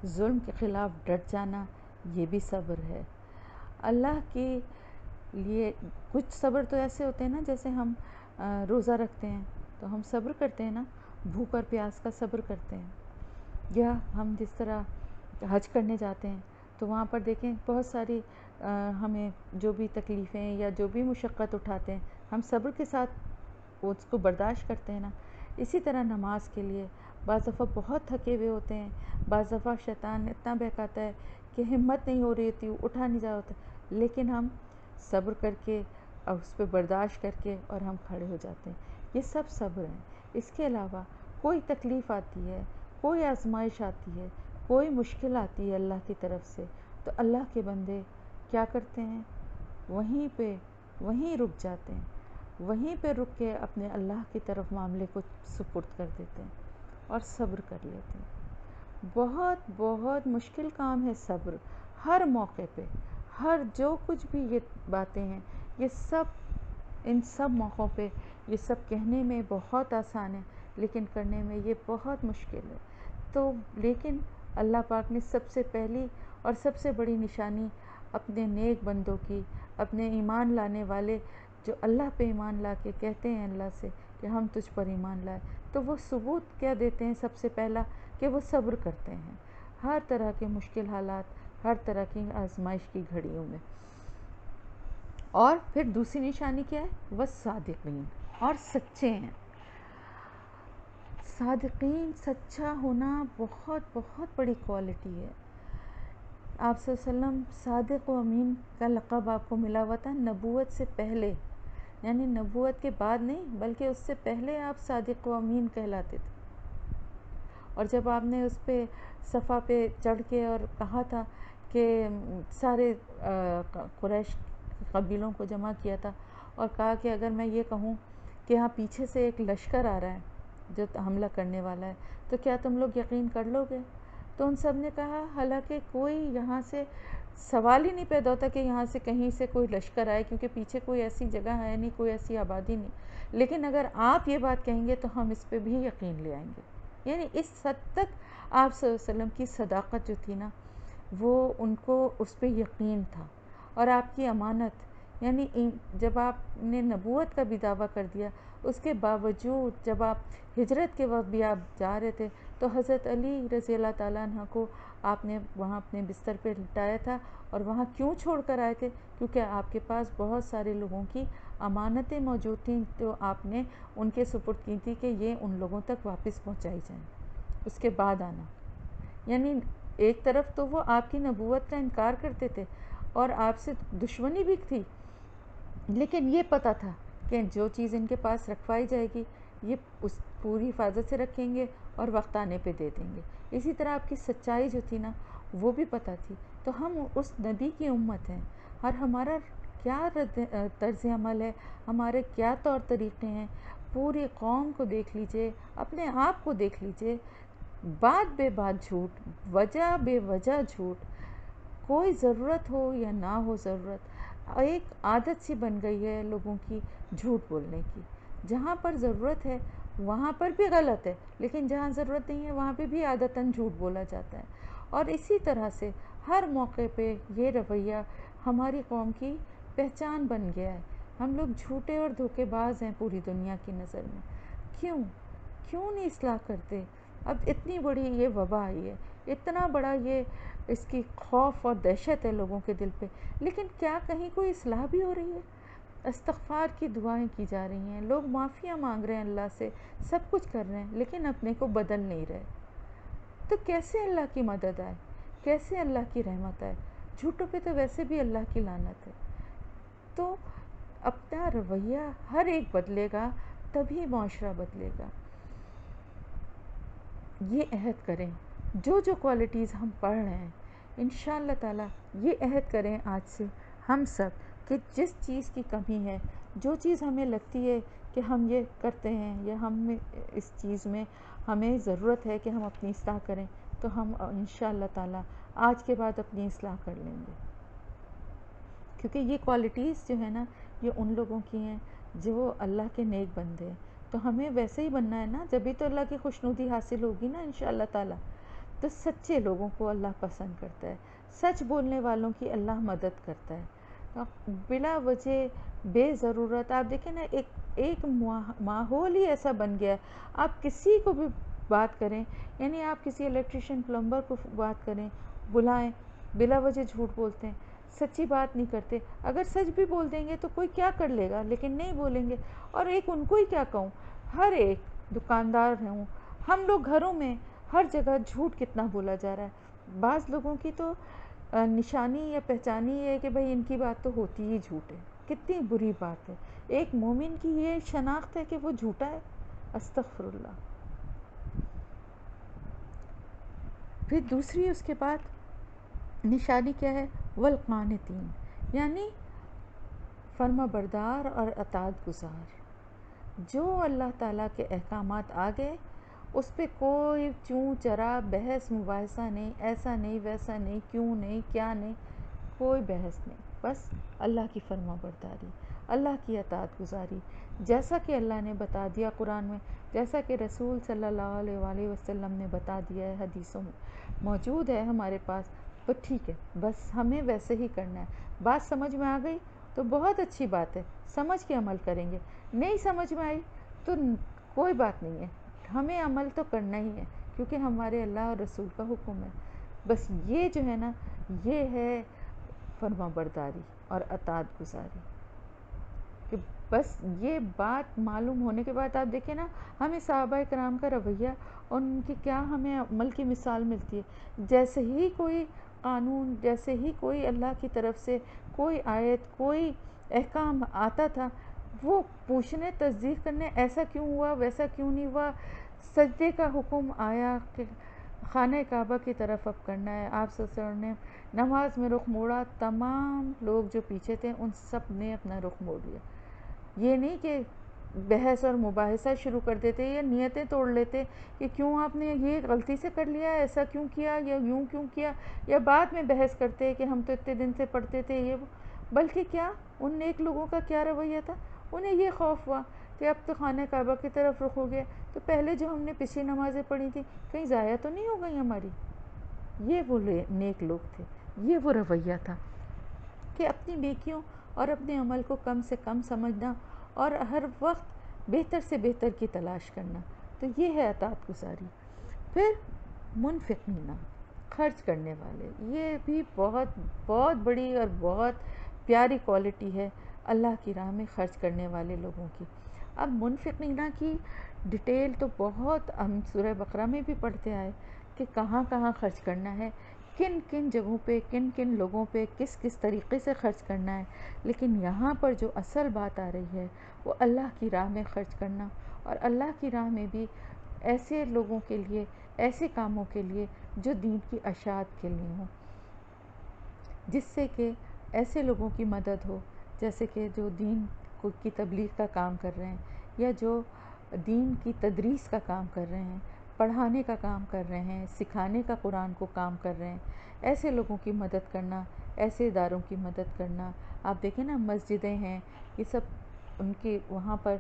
ظلم کے خلاف ڈٹ جانا, یہ بھی صبر ہے. اللہ کے لیے کچھ صبر تو ایسے ہوتے ہیں نا, جیسے ہم روزہ رکھتے ہیں تو ہم صبر کرتے ہیں نا, بھوک اور پیاس کا صبر کرتے ہیں. یا ہم جس طرح حج کرنے جاتے ہیں تو وہاں پر دیکھیں بہت ساری ہمیں جو بھی تکلیفیں یا جو بھی مشقت اٹھاتے ہیں, ہم صبر کے ساتھ اس کو برداشت کرتے ہیں نا. اسی طرح نماز کے لیے بعض دفعہ بہت تھکے ہوئے ہوتے ہیں, بعض دفعہ شیطان اتنا بہکاتا ہے کہ ہمت نہیں ہو رہی ہوتی, اٹھا نہیں جا ہوتا, لیکن ہم صبر کر کے اور اس پہ برداشت کر کے اور ہم کھڑے ہو جاتے ہیں. یہ سب صبر ہیں. اس کے علاوہ کوئی تکلیف آتی ہے, کوئی آزمائش آتی ہے, کوئی مشکل آتی ہے اللہ کی طرف سے, تو اللہ کے بندے کیا کرتے ہیں؟ وہیں رک جاتے ہیں, وہیں پہ رک کے اپنے اللہ کی طرف معاملے کو سپرد کر دیتے ہیں اور صبر کر لیتے ہیں. بہت بہت مشکل کام ہے صبر. ہر موقع پہ, ہر جو کچھ بھی یہ باتیں ہیں, یہ سب ان سب موقعوں پہ یہ سب کہنے میں بہت آسان ہے, لیکن کرنے میں یہ بہت مشکل ہے. تو لیکن اللہ پاک نے سب سے پہلی اور سب سے بڑی نشانی اپنے نیک بندوں کی, اپنے ایمان لانے والے جو اللہ پہ ایمان لا کے کہتے ہیں اللہ سے کہ ہم تجھ پر ایمان لائے, تو وہ ثبوت کیا دیتے ہیں؟ سب سے پہلا کہ وہ صبر کرتے ہیں ہر طرح کے مشکل حالات, ہر طرح کی آزمائش کی گھڑیوں میں. اور پھر دوسری نشانی کیا ہے؟ وہ صادقین, اور سچے ہیں. صادقین, سچا ہونا بہت بہت بڑی کوالٹی ہے. آپ صلی اللہ علیہ وسلم صادق و امین کا لقب آپ کو ملا ہوا تھا نبوت سے پہلے, یعنی نبوت کے بعد نہیں بلکہ اس سے پہلے آپ صادق و امین کہلاتے تھے. اور جب آپ نے اس پہ صفا پہ چڑھ کے اور کہا تھا کہ سارے قریش قبیلوں کو جمع کیا تھا اور کہا کہ اگر میں یہ کہوں کہ ہاں پیچھے سے ایک لشکر آ رہا ہے جو حملہ کرنے والا ہے, تو کیا تم لوگ یقین کر لو گے؟ تو ان سب نے کہا حالانکہ کوئی یہاں سے سوال ہی نہیں پیدا ہوتا کہ یہاں سے کہیں سے کوئی لشکر آئے, کیونکہ پیچھے کوئی ایسی جگہ ہے نہیں, کوئی ایسی آبادی نہیں, لیکن اگر آپ یہ بات کہیں گے تو ہم اس پہ بھی یقین لے آئیں گے. یعنی اس حد تک آپ صلی اللہ علیہ وسلم کی صداقت جو تھی نا, وہ ان کو اس پہ یقین تھا. اور آپ کی امانت, یعنی جب آپ نے نبوت کا بھی دعویٰ کر دیا, اس کے باوجود جب آپ ہجرت کے وقت بھی آپ جا رہے تھے تو حضرت علی رضی اللہ تعالیٰ عنہ کو آپ نے وہاں اپنے بستر پہ لٹایا تھا. اور وہاں کیوں چھوڑ کر آئے تھے؟ کیونکہ آپ کے پاس بہت سارے لوگوں کی امانتیں موجود تھیں, تو آپ نے ان کے سپرد کی تھی کہ یہ ان لوگوں تک واپس پہنچائی جائیں, اس کے بعد آنا. یعنی ایک طرف تو وہ آپ کی نبوت کا انکار کرتے تھے اور آپ سے دشمنی بھی تھی, لیکن یہ پتہ تھا کہ جو چیز ان کے پاس رکھوائی جائے گی یہ اس پوری حفاظت سے رکھیں گے اور وقت آنے پہ دے دیں گے. اسی طرح آپ کی سچائی جو تھی نا وہ بھی پتہ تھی. تو ہم اس نبی کی امت ہیں, اور ہمارا کیا طرز عمل ہے, ہمارے کیا طور طریقے ہیں, پوری قوم کو دیکھ لیجئے, اپنے آپ کو دیکھ لیجئے, بات بے بات جھوٹ, وجہ بے وجہ جھوٹ, کوئی ضرورت ہو یا نہ ہو ضرورت, ایک عادت سی بن گئی ہے لوگوں کی جھوٹ بولنے کی. جہاں پر ضرورت ہے وہاں پر بھی غلط ہے، لیکن جہاں ضرورت نہیں ہے وہاں پہ بھی عادتاً جھوٹ بولا جاتا ہے. اور اسی طرح سے ہر موقع پہ یہ رویہ ہماری قوم کی پہچان بن گیا ہے. ہم لوگ جھوٹے اور دھوکے باز ہیں پوری دنیا کی نظر میں. کیوں نہیں اصلاح کرتے؟ اب اتنی بڑی یہ وبا آئی ہے، اتنا بڑا یہ اس کی خوف اور دہشت ہے لوگوں کے دل پہ، لیکن کیا کہیں کوئی اصلاح بھی ہو رہی ہے؟ استغفار کی دعائیں کی جا رہی ہیں، لوگ معافیاں مانگ رہے ہیں اللہ سے، سب کچھ کر رہے ہیں، لیکن اپنے کو بدل نہیں رہے. تو کیسے اللہ کی مدد آئے؟ کیسے اللہ کی رحمت آئے؟ جھوٹوں پہ تو ویسے بھی اللہ کی لعنت ہے. تو اپنا رویہ ہر ایک بدلے گا تبھی معاشرہ بدلے گا. یہ عہد کریں، جو کوالٹیز ہم پڑھ رہے ہیں انشاءاللہ تعالیٰ یہ عہد کریں آج سے ہم سب کہ جس چیز کی کمی ہے، جو چیز ہمیں لگتی ہے کہ ہم یہ کرتے ہیں یا ہم اس چیز میں ہمیں ضرورت ہے کہ ہم اپنی اصلاح کریں، تو ہم انشاءاللہ تعالیٰ آج کے بعد اپنی اصلاح کر لیں گے. کیونکہ یہ کوالٹیز جو ہے نا یہ ان لوگوں کی ہیں جو اللہ کے نیک بندے ہیں. تو ہمیں ویسے ہی بننا ہے نا، جبھی تو اللہ کی خوشنودی حاصل ہوگی نا انشاءاللہ تعالیٰ. تو سچے لوگوں کو اللہ پسند کرتا ہے، سچ بولنے والوں کی اللہ مدد کرتا ہے. بلا وجہ بے ضرورت آپ دیکھیں نا ایک ماحول ہی ایسا بن گیا ہے. آپ کسی کو بھی بات کریں، یعنی آپ کسی الیکٹریشین پلمبر کو بات کریں، بلائیں، بلا وجہ جھوٹ بولتے ہیں، سچی بات نہیں کرتے. اگر سچ بھی بول دیں گے تو کوئی کیا کر لے گا، لیکن نہیں بولیں گے. اور ایک ان کو ہی کیا کہوں، ہر ایک دکاندار ہوں، ہم لوگ گھروں میں ہر جگہ جھوٹ کتنا بولا جا رہا ہے. بعض لوگوں کی تو نشانی یا پہچانی ہے کہ بھئی ان کی بات تو ہوتی ہی جھوٹ ہے. کتنی بری بات ہے. ایک مومن کی یہ شناخت ہے کہ وہ جھوٹا ہے. استغفر اللہ. پھر دوسری اس کے بعد نشانی کیا ہے؟ والقانتین، یعنی فرما بردار اور اطاعت گزار. جو اللہ تعالیٰ کے احکامات آ گئے اس پہ کوئی چوں چرا بحث مباحثہ نہیں، ایسا نہیں ویسا نہیں، کیوں نہیں کیا نہیں، کوئی بحث نہیں. بس اللہ کی فرما برداری، اللہ کی اطاعت گزاری، جیسا کہ اللہ نے بتا دیا قرآن میں، جیسا کہ رسول صلی اللہ علیہ وآلہ وسلم نے بتا دیا ہے، حدیثوں میں موجود ہے ہمارے پاس. تو ٹھیک ہے، بس ہمیں ویسے ہی کرنا ہے. بات سمجھ میں آ گئی تو بہت اچھی بات ہے، سمجھ کے عمل کریں گے. نہیں سمجھ میں آئی تو کوئی بات نہیں ہے، ہمیں عمل تو کرنا ہی ہے کیونکہ ہمارے اللہ اور رسول کا حکم ہے. بس یہ جو ہے نا یہ ہے فرما برداری اور اطاعت گزاری. کہ بس یہ بات معلوم ہونے کے بعد آپ دیکھیں نا ہمیں صحابہ کرام کا رویہ اور ان کی کیا ہمیں عمل کی مثال ملتی ہے. جیسے ہی کوئی قانون، جیسے ہی کوئی اللہ کی طرف سے کوئی آیت، کوئی احکام آتا تھا، وہ پوچھنے، تصدیق کرنے، ایسا کیوں ہوا ویسا کیوں نہیں ہوا. سجدے کا حکم آیا کہ خانہ کعبہ کی طرف اب کرنا ہے، آپ صلی اللہ علیہ وسلم نے نماز میں رخ موڑا، تمام لوگ جو پیچھے تھے ان سب نے اپنا رخ موڑ لیا. یہ نہیں کہ بحث اور مباحثہ شروع کر دیتے یا نیتیں توڑ لیتے کہ کیوں آپ نے یہ غلطی سے کر لیا، ایسا کیوں کیا، یا یوں کیوں کیا، یا بعد میں بحث کرتے کہ ہم تو اتنے دن سے پڑھتے تھے یہ وہ. بلکہ کیا ان نیک لوگوں کا کیا رویہ تھا؟ انہیں یہ خوف ہوا کہ اب تو خانہ کعبہ کی طرف رخ ہو گیا تو پہلے جو ہم نے پچھلی نمازیں پڑھی تھیں کہیں ضائع تو نہیں ہو گئی ہماری. یہ وہ نیک لوگ تھے، یہ وہ رویہ تھا کہ اپنی نیکیوں اور اپنے عمل کو کم سے کم سمجھنا اور ہر وقت بہتر سے بہتر کی تلاش کرنا. تو یہ ہے اطاعت گزاری. پھر منفقین، خرچ کرنے والے، یہ بھی بہت بہت بڑی اور بہت پیاری کوالٹی ہے اللہ کی راہ میں خرچ کرنے والے لوگوں کی. اب منفقین کی ڈیٹیل تو بہت ہم سورہ بقرہ میں بھی پڑھتے آئے کہ کہاں کہاں خرچ کرنا ہے، کن کن جگہوں پہ، کن کن لوگوں پہ کس کس طریقے سے خرچ کرنا ہے. لیکن یہاں پر جو اصل بات آ رہی ہے وہ اللہ کی راہ میں خرچ کرنا، اور اللہ کی راہ میں بھی ایسے لوگوں کے لیے، ایسے کاموں کے لیے جو دین کی اشاعت کے لیے ہوں، جس سے کہ ایسے لوگوں کی مدد ہو جیسے کہ جو دین کی تبلیغ کا کام کر رہے ہیں یا جو دین کی تدریس کا کام کر رہے ہیں. پڑھانے کا کام کر رہے ہیں، سکھانے کا قرآن کو کام کر رہے ہیں، ایسے لوگوں کی مدد کرنا، ایسے اداروں کی مدد کرنا. آپ دیکھیں نا مسجدیں ہیں، یہ سب ان کے وہاں پر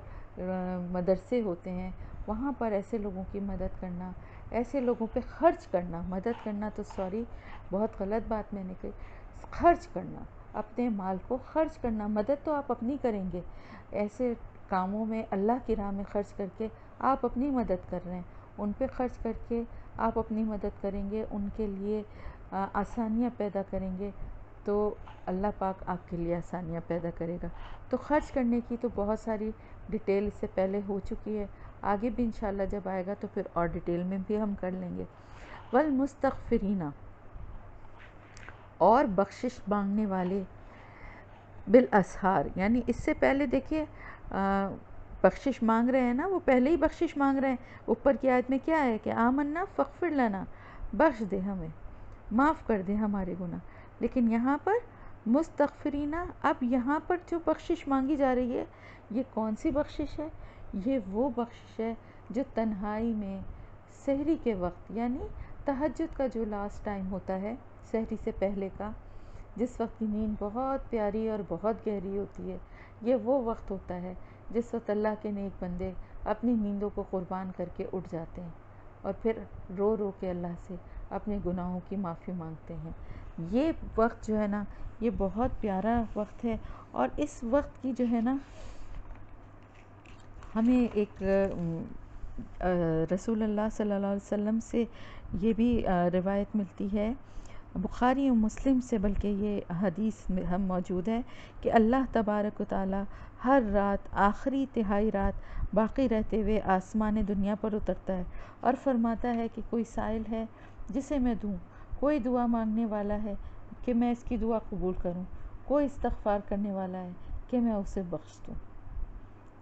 مدرسے ہوتے ہیں، وہاں پر ایسے لوگوں کی مدد کرنا، ایسے لوگوں پہ خرچ کرنا. مدد کرنا تو سوری بہت غلط بات میں نے کہی، خرچ کرنا، اپنے مال کو خرچ کرنا. مدد تو آپ اپنی کریں گے، ایسے کاموں میں اللہ کی راہ میں خرچ کر کے آپ اپنی مدد کر رہے ہیں، ان پہ خرچ کر کے آپ اپنی مدد کریں گے، ان کے لیے آسانیاں پیدا کریں گے تو اللہ پاک آپ کے لیے آسانیاں پیدا کرے گا. تو خرچ کرنے کی تو بہت ساری ڈیٹیل اس سے پہلے ہو چکی ہے، آگے بھی انشاءاللہ جب آئے گا تو پھر اور ڈیٹیل میں بھی ہم کر لیں گے. والمستغفرین، اور بخشش مانگنے والے، بالاسحار، یعنی اس سے پہلے دیکھیے بخشش مانگ رہے ہیں نا، وہ پہلے ہی بخشش مانگ رہے ہیں. اوپر کی آیت میں کیا ہے کہ آمنا فاغفر لنا، بخش دے ہمیں، معاف کر دے ہمارے گناہ. لیکن یہاں پر مستغفرین، اب یہاں پر جو بخشش مانگی جا رہی ہے یہ کون سی بخشش ہے؟ یہ وہ بخشش ہے جو تنہائی میں سحری کے وقت، یعنی تہجد کا جو لاسٹ ٹائم ہوتا ہے سحری سے پہلے کا، جس وقت کی نیند بہت پیاری اور بہت گہری ہوتی ہے، یہ وہ وقت ہوتا ہے جس وقت اللہ کے نیک بندے اپنی نیندوں کو قربان کر کے اٹھ جاتے ہیں اور پھر رو رو کے اللہ سے اپنے گناہوں کی معافی مانگتے ہیں. یہ وقت جو ہے نا یہ بہت پیارا وقت ہے. اور اس وقت کی جو ہے نا ہمیں ایک رسول اللہ صلی اللہ علیہ وسلم سے یہ بھی روایت ملتی ہے، بخاری و مسلم سے بلکہ یہ حدیث میں ہم موجود ہے کہ اللہ تبارک و تعالی ہر رات آخری تہائی رات باقی رہتے ہوئے آسمان دنیا پر اترتا ہے اور فرماتا ہے کہ کوئی سائل ہے جسے میں دوں، کوئی دعا مانگنے والا ہے کہ میں اس کی دعا قبول کروں، کوئی استغفار کرنے والا ہے کہ میں اسے بخش دوں.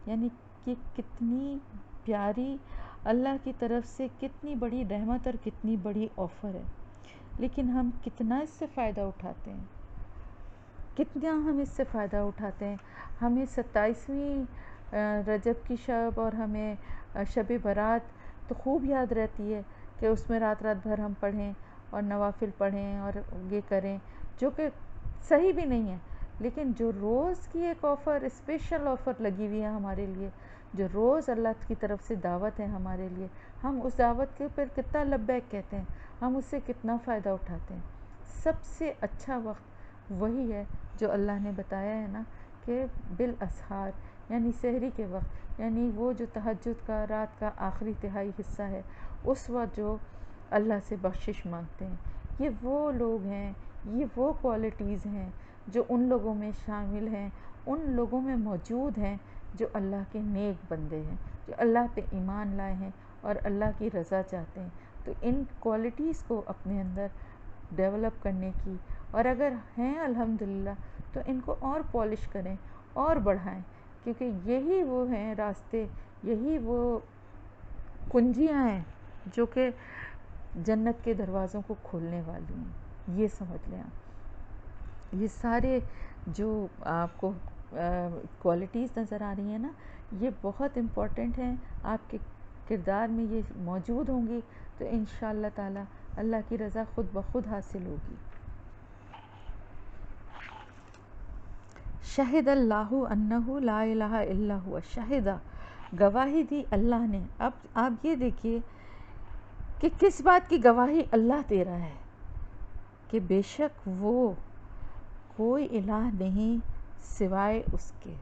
یعنی کہ کتنی پیاری اللہ کی طرف سے کتنی بڑی رحمت اور کتنی بڑی آفر ہے. لیکن ہم کتنا اس سے فائدہ اٹھاتے ہیں، کتنا ہم اس سے فائدہ اٹھاتے ہیں. ہمیں 27ویں رجب کی شب اور ہمیں شب برات تو خوب یاد رہتی ہے کہ اس میں رات رات بھر ہم پڑھیں اور نوافل پڑھیں اور یہ کریں، جو کہ صحیح بھی نہیں ہے. لیکن جو روز کی ایک آفر، اسپیشل آفر لگی ہوئی ہے ہمارے لیے، جو روز اللہ کی طرف سے دعوت ہے ہمارے لیے، ہم اس دعوت کے پر کتنا لبیک کہتے ہیں، ہم اس سے کتنا فائدہ اٹھاتے ہیں. سب سے اچھا وقت وہی ہے جو اللہ نے بتایا ہے نا کہ بالاسحار، یعنی سحری کے وقت، یعنی وہ جو تہجد کا رات کا آخری تہائی حصہ ہے، اس وقت جو اللہ سے بخشش مانگتے ہیں. یہ وہ لوگ ہیں، یہ وہ کوالٹیز ہیں جو ان لوگوں میں شامل ہیں، ان لوگوں میں موجود ہیں جو اللہ کے نیک بندے ہیں، جو اللہ پہ ایمان لائے ہیں اور اللہ کی رضا چاہتے ہیں. تو ان کوالٹیز کو اپنے اندر ڈیولپ کرنے کی، اور اگر ہیں الحمدللہ تو ان کو اور پالش کریں اور بڑھائیں، کیونکہ یہی وہ ہیں راستے، یہی وہ کنجیاں ہیں جو کہ جنت کے دروازوں کو کھولنے والی ہیں. یہ سمجھ لیں آپ. یہ سارے جو آپ کو کوالٹیز نظر آ رہی ہیں نا، یہ بہت امپورٹنٹ ہیں، آپ کے کردار میں یہ موجود ہوں گی تو انشاءاللہ تعالی اللہ کی رضا خود بخود حاصل ہوگی. شہد اللہ انہ لا الہ الا ہوا، شہدہ، گواہی دی اللہ نے. اب آپ یہ دیکھیے کہ کس بات کی گواہی اللہ دے رہا ہے، کہ بے شک وہ کوئی الہ نہیں سوائے اس کے،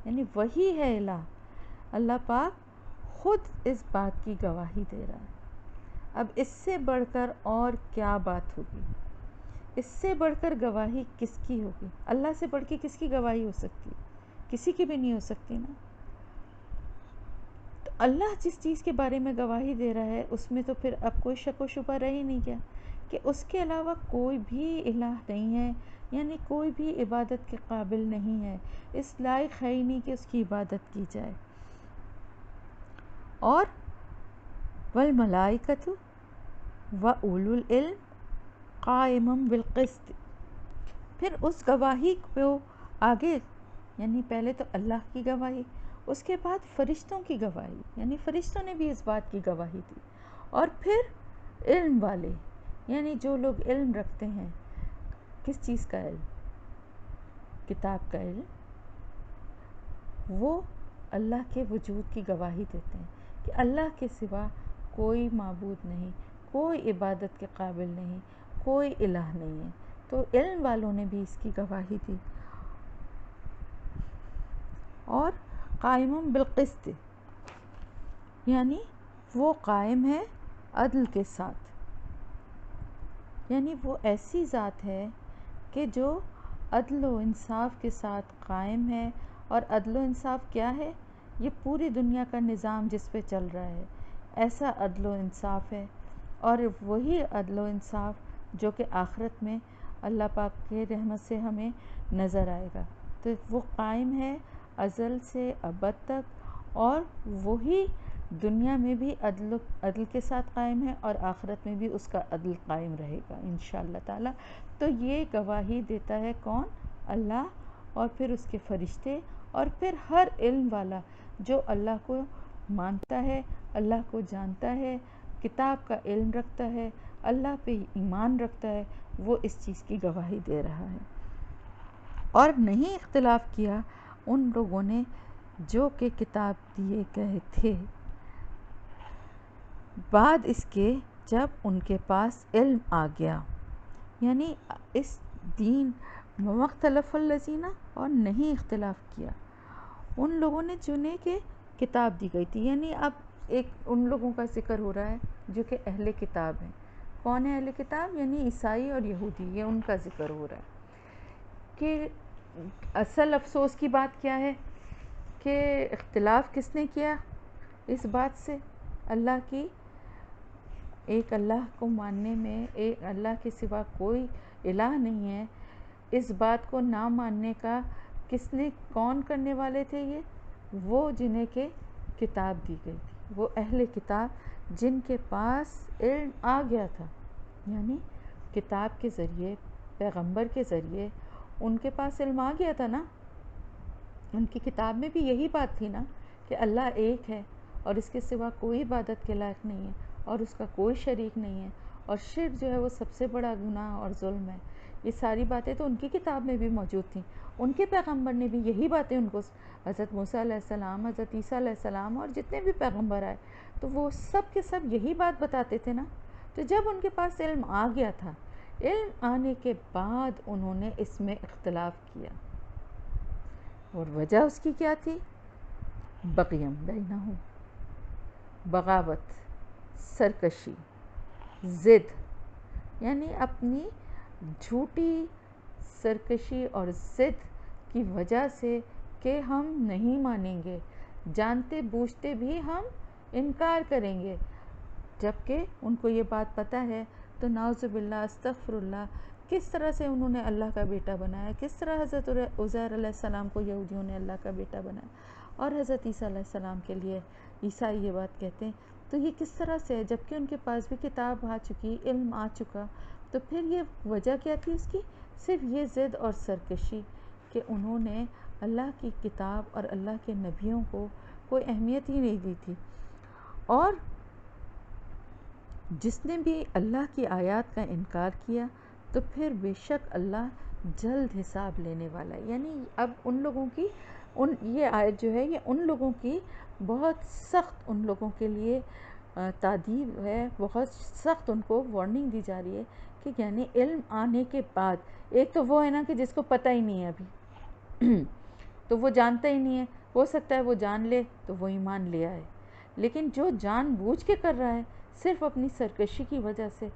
یعنی وہی ہے الہ. اللہ پاک خود اس بات کی گواہی دے رہا ہے. اب اس سے بڑھ کر اور کیا بات ہوگی، اس سے بڑھ کر گواہی کس کی ہوگی؟ اللہ سے بڑھ کے کس کی گواہی ہو سکتی؟ کسی کی بھی نہیں ہو سکتی نا. تو اللہ جس چیز کے بارے میں گواہی دے رہا ہے اس میں تو پھر اب کوئی شک و شبہ رہ ہی نہیں گیا کہ اس کے علاوہ کوئی بھی الہ نہیں ہے، یعنی کوئی بھی عبادت کے قابل نہیں ہے، اس لائق ہے ہی نہیں کہ اس کی عبادت کی جائے. اور والملائکۃ واولو العلم قائما بالقسط. پھر اس گواہی کو آگے، یعنی پہلے تو اللہ کی گواہی، اس کے بعد فرشتوں کی گواہی، یعنی فرشتوں نے بھی اس بات کی گواہی دی. اور پھر علم والے، یعنی جو لوگ علم رکھتے ہیں، کس چیز کا علم؟ کتاب کا علم، وہ اللہ کے وجود کی گواہی دیتے ہیں کہ اللہ کے سوا کوئی معبود نہیں، کوئی عبادت کے قابل نہیں، کوئی الہ نہیں ہے۔ تو علم والوں نے بھی اس کی گواہی دی۔ اور قائم بالقسط، یعنی وہ قائم ہے عدل کے ساتھ، یعنی وہ ایسی ذات ہے کہ جو عدل و انصاف کے ساتھ قائم ہے۔ اور عدل و انصاف کیا ہے؟ یہ پوری دنیا کا نظام جس پہ چل رہا ہے، ایسا عدل و انصاف ہے۔ اور وہی عدل و انصاف جو کہ آخرت میں اللہ پاک کے رحمت سے ہمیں نظر آئے گا۔ تو وہ قائم ہے ازل سے ابد تک، اور وہی دنیا میں بھی عدل کے ساتھ قائم ہے، اور آخرت میں بھی اس کا عدل قائم رہے گا انشاءاللہ تعالی۔ تو یہ گواہی دیتا ہے کون؟ اللہ، اور پھر اس کے فرشتے، اور پھر ہر علم والا جو اللہ کو مانتا ہے، اللہ کو جانتا ہے، کتاب کا علم رکھتا ہے، اللہ پہ ایمان رکھتا ہے، وہ اس چیز کی گواہی دے رہا ہے۔ اور نہیں اختلاف کیا ان لوگوں نے جو کہ کتاب دیے گئے تھے بعد اس کے جب ان کے پاس علم آ گیا، یعنی اس دین مختلف الذین، اور نہیں اختلاف کیا ان لوگوں نے جنہیں کہ کتاب دی گئی تھی۔ یعنی اب ایک ان لوگوں کا ذکر ہو رہا ہے جو کہ اہل کتاب ہیں۔ کون ہے اہل کتاب؟ یعنی عیسائی اور یہودی، یہ ان کا ذکر ہو رہا ہے کہ اصل افسوس کی بات کیا ہے کہ اختلاف کس نے کیا اس بات سے؟ اللہ کی، ایک اللہ کو ماننے میں، ایک اللہ کے سوا کوئی الہ نہیں ہے، اس بات کو نہ ماننے کا کس نے، کون کرنے والے تھے؟ یہ وہ جنہیں کہ کتاب دی گئی تھی، وہ اہل کتاب جن کے پاس علم آ گیا تھا، یعنی کتاب کے ذریعے، پیغمبر کے ذریعے ان کے پاس علم آ گیا تھا نا۔ ان کی کتاب میں بھی یہی بات تھی نا کہ اللہ ایک ہے اور اس کے سوا کوئی عبادت کے لائق نہیں ہے، اور اس کا کوئی شریک نہیں ہے، اور شرک جو ہے وہ سب سے بڑا گناہ اور ظلم ہے۔ یہ ساری باتیں تو ان کی کتاب میں بھی موجود تھیں، ان کے پیغمبر نے بھی یہی باتیں ان کو، حضرت موسیٰ علیہ السلام، حضرت عیسیٰ علیہ السلام، اور جتنے بھی پیغمبر آئے تو وہ سب کے سب یہی بات بتاتے تھے نا۔ تو جب ان کے پاس علم آ گیا تھا، علم آنے کے بعد انہوں نے اس میں اختلاف کیا، اور وجہ اس کی کیا تھی؟ بغیم بینہم، بغاوت، سرکشی، ضد، یعنی اپنی جھوٹی سرکشی اور ضد کی وجہ سے کہ ہم نہیں مانیں گے، جانتے بوجھتے بھی ہم انکار کریں گے، جبکہ ان کو یہ بات پتہ ہے۔ تو نعوذ باللہ، استغفر اللہ، کس طرح سے انہوں نے اللہ کا بیٹا بنایا، کس طرح حضرت عزیر علیہ السلام کو یہودیوں نے اللہ کا بیٹا بنایا، اور حضرت عیسیٰ علیہ السلام کے لیے عیسائی یہ بات کہتے ہیں۔ تو یہ کس طرح سے ہے جبکہ ان کے پاس بھی کتاب آ چکی، علم آ چکا؟ تو پھر یہ وجہ کیا تھی اس کی؟ صرف یہ ضد اور سرکشی کہ انہوں نے اللہ کی کتاب اور اللہ کے نبیوں کو کوئی اہمیت ہی نہیں دی تھی۔ اور جس نے بھی اللہ کی آیات کا انکار کیا تو پھر بے شک اللہ جلد حساب لینے والا ہے۔ یعنی اب ان لوگوں کی یہ آیت جو ہے یہ ان لوگوں کی بہت سخت، ان لوگوں کے لیے تادیب ہے، بہت سخت ان کو وارننگ دی جا رہی ہے کہ یعنی علم آنے کے بعد، ایک تو وہ ہے نا کہ جس کو پتہ ہی نہیں ہے ابھی تو وہ جانتا ہی نہیں ہے، ہو سکتا ہے وہ جان لے تو وہ ایمان لے آئے، لیکن جو جان بوجھ کے کر رہا ہے صرف اپنی سرکشی کی وجہ سے،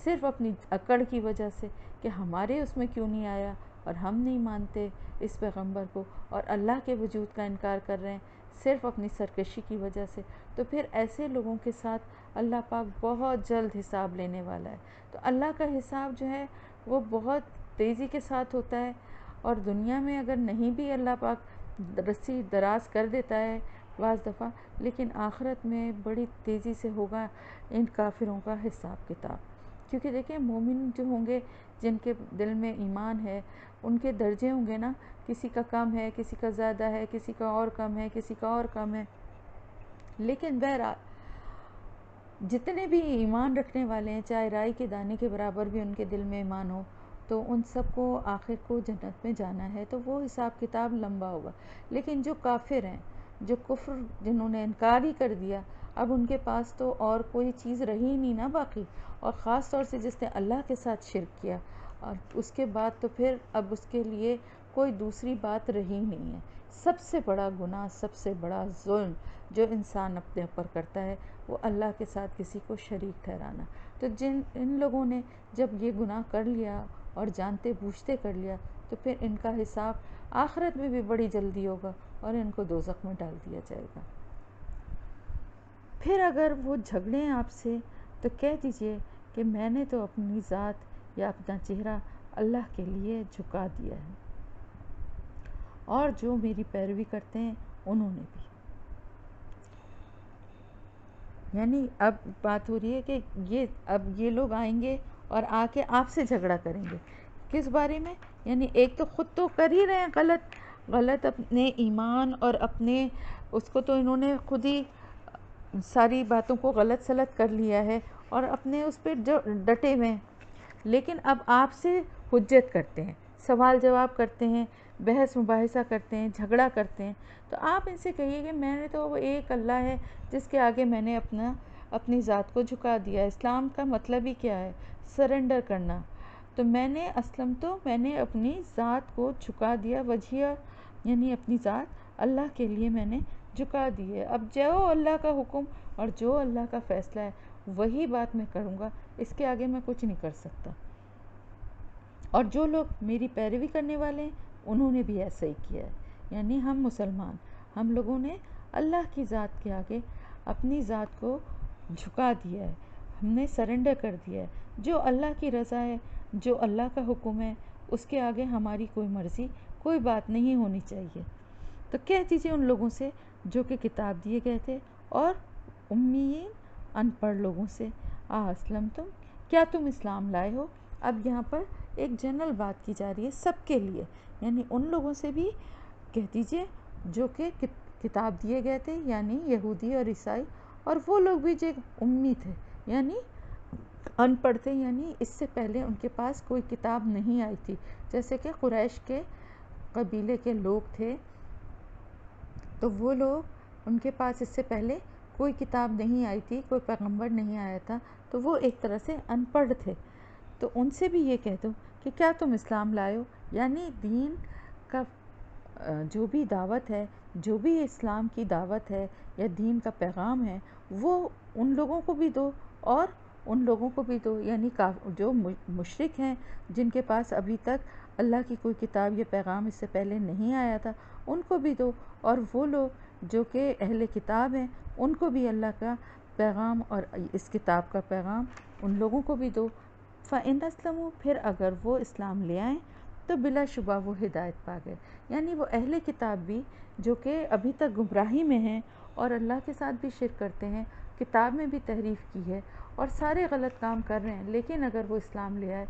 صرف اپنی اکڑ کی وجہ سے کہ ہمارے اس میں کیوں نہیں آیا اور ہم نہیں مانتے اس پیغمبر کو، اور اللہ کے وجود کا انکار کر رہے ہیں صرف اپنی سرکشی کی وجہ سے، تو پھر ایسے لوگوں کے ساتھ اللہ پاک بہت جلد حساب لینے والا ہے۔ تو اللہ کا حساب جو ہے وہ بہت تیزی کے ساتھ ہوتا ہے، اور دنیا میں اگر نہیں بھی اللہ پاک رسی دراز کر دیتا ہے بعض دفعہ، لیکن آخرت میں بڑی تیزی سے ہوگا ان کافروں کا حساب کتاب۔ کیونکہ دیکھیں مومن جو ہوں گے، جن کے دل میں ایمان ہے، ان کے درجے ہوں گے نا، کسی کا کم ہے، کسی کا زیادہ ہے، کسی کا اور کم ہے، کسی کا اور کم ہے، لیکن بہرحال جتنے بھی ایمان رکھنے والے ہیں، چاہے رائی کے دانے کے برابر بھی ان کے دل میں ایمان ہو، تو ان سب کو آخر کو جنت میں جانا ہے، تو وہ حساب کتاب لمبا ہوگا۔ لیکن جو کافر ہیں، جو کفر، جنہوں نے انکار ہی کر دیا، اب ان کے پاس تو اور کوئی چیز رہی نہیں نا باقی، اور خاص طور سے جس نے اللہ کے ساتھ شرک کیا، اور اس کے بعد تو پھر اب اس کے لیے کوئی دوسری بات رہی نہیں ہے۔ سب سے بڑا گناہ، سب سے بڑا ظلم جو انسان اپنے اوپر کرتا ہے، وہ اللہ کے ساتھ کسی کو شریک ٹھہرانا۔ تو ان لوگوں نے جب یہ گناہ کر لیا اور جانتے بوجھتے کر لیا، تو پھر ان کا حساب آخرت میں بھی بڑی جلدی ہوگا اور ان کو دوزخ میں ڈال دیا جائے گا۔ پھر اگر وہ جھگڑیں آپ سے، تو کہہ دیجئے کہ میں نے تو اپنی ذات یا اپنا چہرہ اللہ کے لیے جھکا دیا ہے، اور جو میری پیروی کرتے ہیں انہوں نے بھی۔ یعنی اب بات ہو رہی ہے کہ اب یہ لوگ آئیں گے اور آ کے آپ سے جھگڑا کریں گے، کس بارے میں؟ یعنی ایک تو خود تو کر ہی رہے ہیں غلط اپنے ایمان اور اپنے اس کو، تو انہوں نے خود ہی ساری باتوں کو غلط سلط کر لیا ہے اور اپنے اس پہ ڈٹے ہوئے ہیں۔ لیکن اب آپ سے حجت کرتے ہیں، سوال جواب کرتے ہیں، بحث مباحثہ کرتے ہیں، جھگڑا کرتے ہیں، تو آپ ان سے کہیے کہ میں نے تو وہ ایک اللہ ہے جس کے آگے میں نے اپنی ذات کو جھکا دیا۔ اسلام کا مطلب ہی کیا ہے؟ سرنڈر کرنا۔ تو میں نے اپنی ذات کو جھکا دیا، وجیہ یعنی اپنی ذات اللہ کے لیے میں نے جھکا دی ہے۔ اب جو اللہ کا حکم اور جو اللہ کا فیصلہ ہے وہی بات میں کروں گا، اس کے آگے میں کچھ نہیں کر سکتا۔ اور جو لوگ میری پیروی کرنے والے ہیں انہوں نے بھی ایسا ہی کیا ہے۔ یعنی ہم مسلمان، ہم لوگوں نے اللہ کی ذات کے آگے اپنی ذات کو جھکا دیا ہے، ہم نے سرنڈر کر دیا ہے۔ جو اللہ کی رضا ہے، جو اللہ کا حکم ہے، اس کے آگے ہماری کوئی مرضی، کوئی بات نہیں ہونی چاہیے۔ تو کہہ دیجئے ان لوگوں سے جو کہ کتاب دیے گئے تھے، اور امیین ان پڑھ لوگوں سے، اسلمتم، کیا تم اسلام لائے ہو؟ اب یہاں پر ایک جنرل بات کی جا رہی ہے سب کے لیے، یعنی ان لوگوں سے بھی کہہ دیجئے جو کہ کتاب دیے گئے تھے، یعنی یہودی اور عیسائی، اور وہ لوگ بھی جو امی تھے، یعنی ان پڑھ تھے، یعنی اس سے پہلے ان کے پاس کوئی کتاب نہیں آئی تھی، جیسے کہ قریش کے قبیلے کے لوگ تھے، تو وہ لوگ، ان کے پاس اس سے پہلے کوئی کتاب نہیں آئی تھی، کوئی پیغمبر نہیں آیا تھا، تو وہ ایک طرح سے ان پڑھ تھے۔ تو ان سے بھی یہ کہہ دو کہ کیا تم اسلام لائے ہو؟ یعنی دین کا جو بھی دعوت ہے، جو بھی اسلام کی دعوت ہے یا دین کا پیغام ہے، وہ ان لوگوں کو بھی دو اور ان لوگوں کو بھی دو، یعنی جو مشرک ہیں، جن کے پاس ابھی تک اللہ کی کوئی کتاب یا پیغام اس سے پہلے نہیں آیا تھا، ان کو بھی دو، اور وہ لوگ جو کہ اہل کتاب ہیں ان کو بھی اللہ کا پیغام اور اس کتاب کا پیغام ان لوگوں کو بھی دو۔ فَإِنْ أَسْلَمُوا، پھر اگر وہ اسلام لے آئیں تو بلا شبہ وہ ہدایت پا گئے۔ یعنی وہ اہل کتاب بھی جو کہ ابھی تک گمراہی میں ہیں اور اللہ کے ساتھ بھی شرک کرتے ہیں، کتاب میں بھی تحریف کی ہے اور سارے غلط کام کر رہے ہیں، لیکن اگر وہ اسلام لے آئے،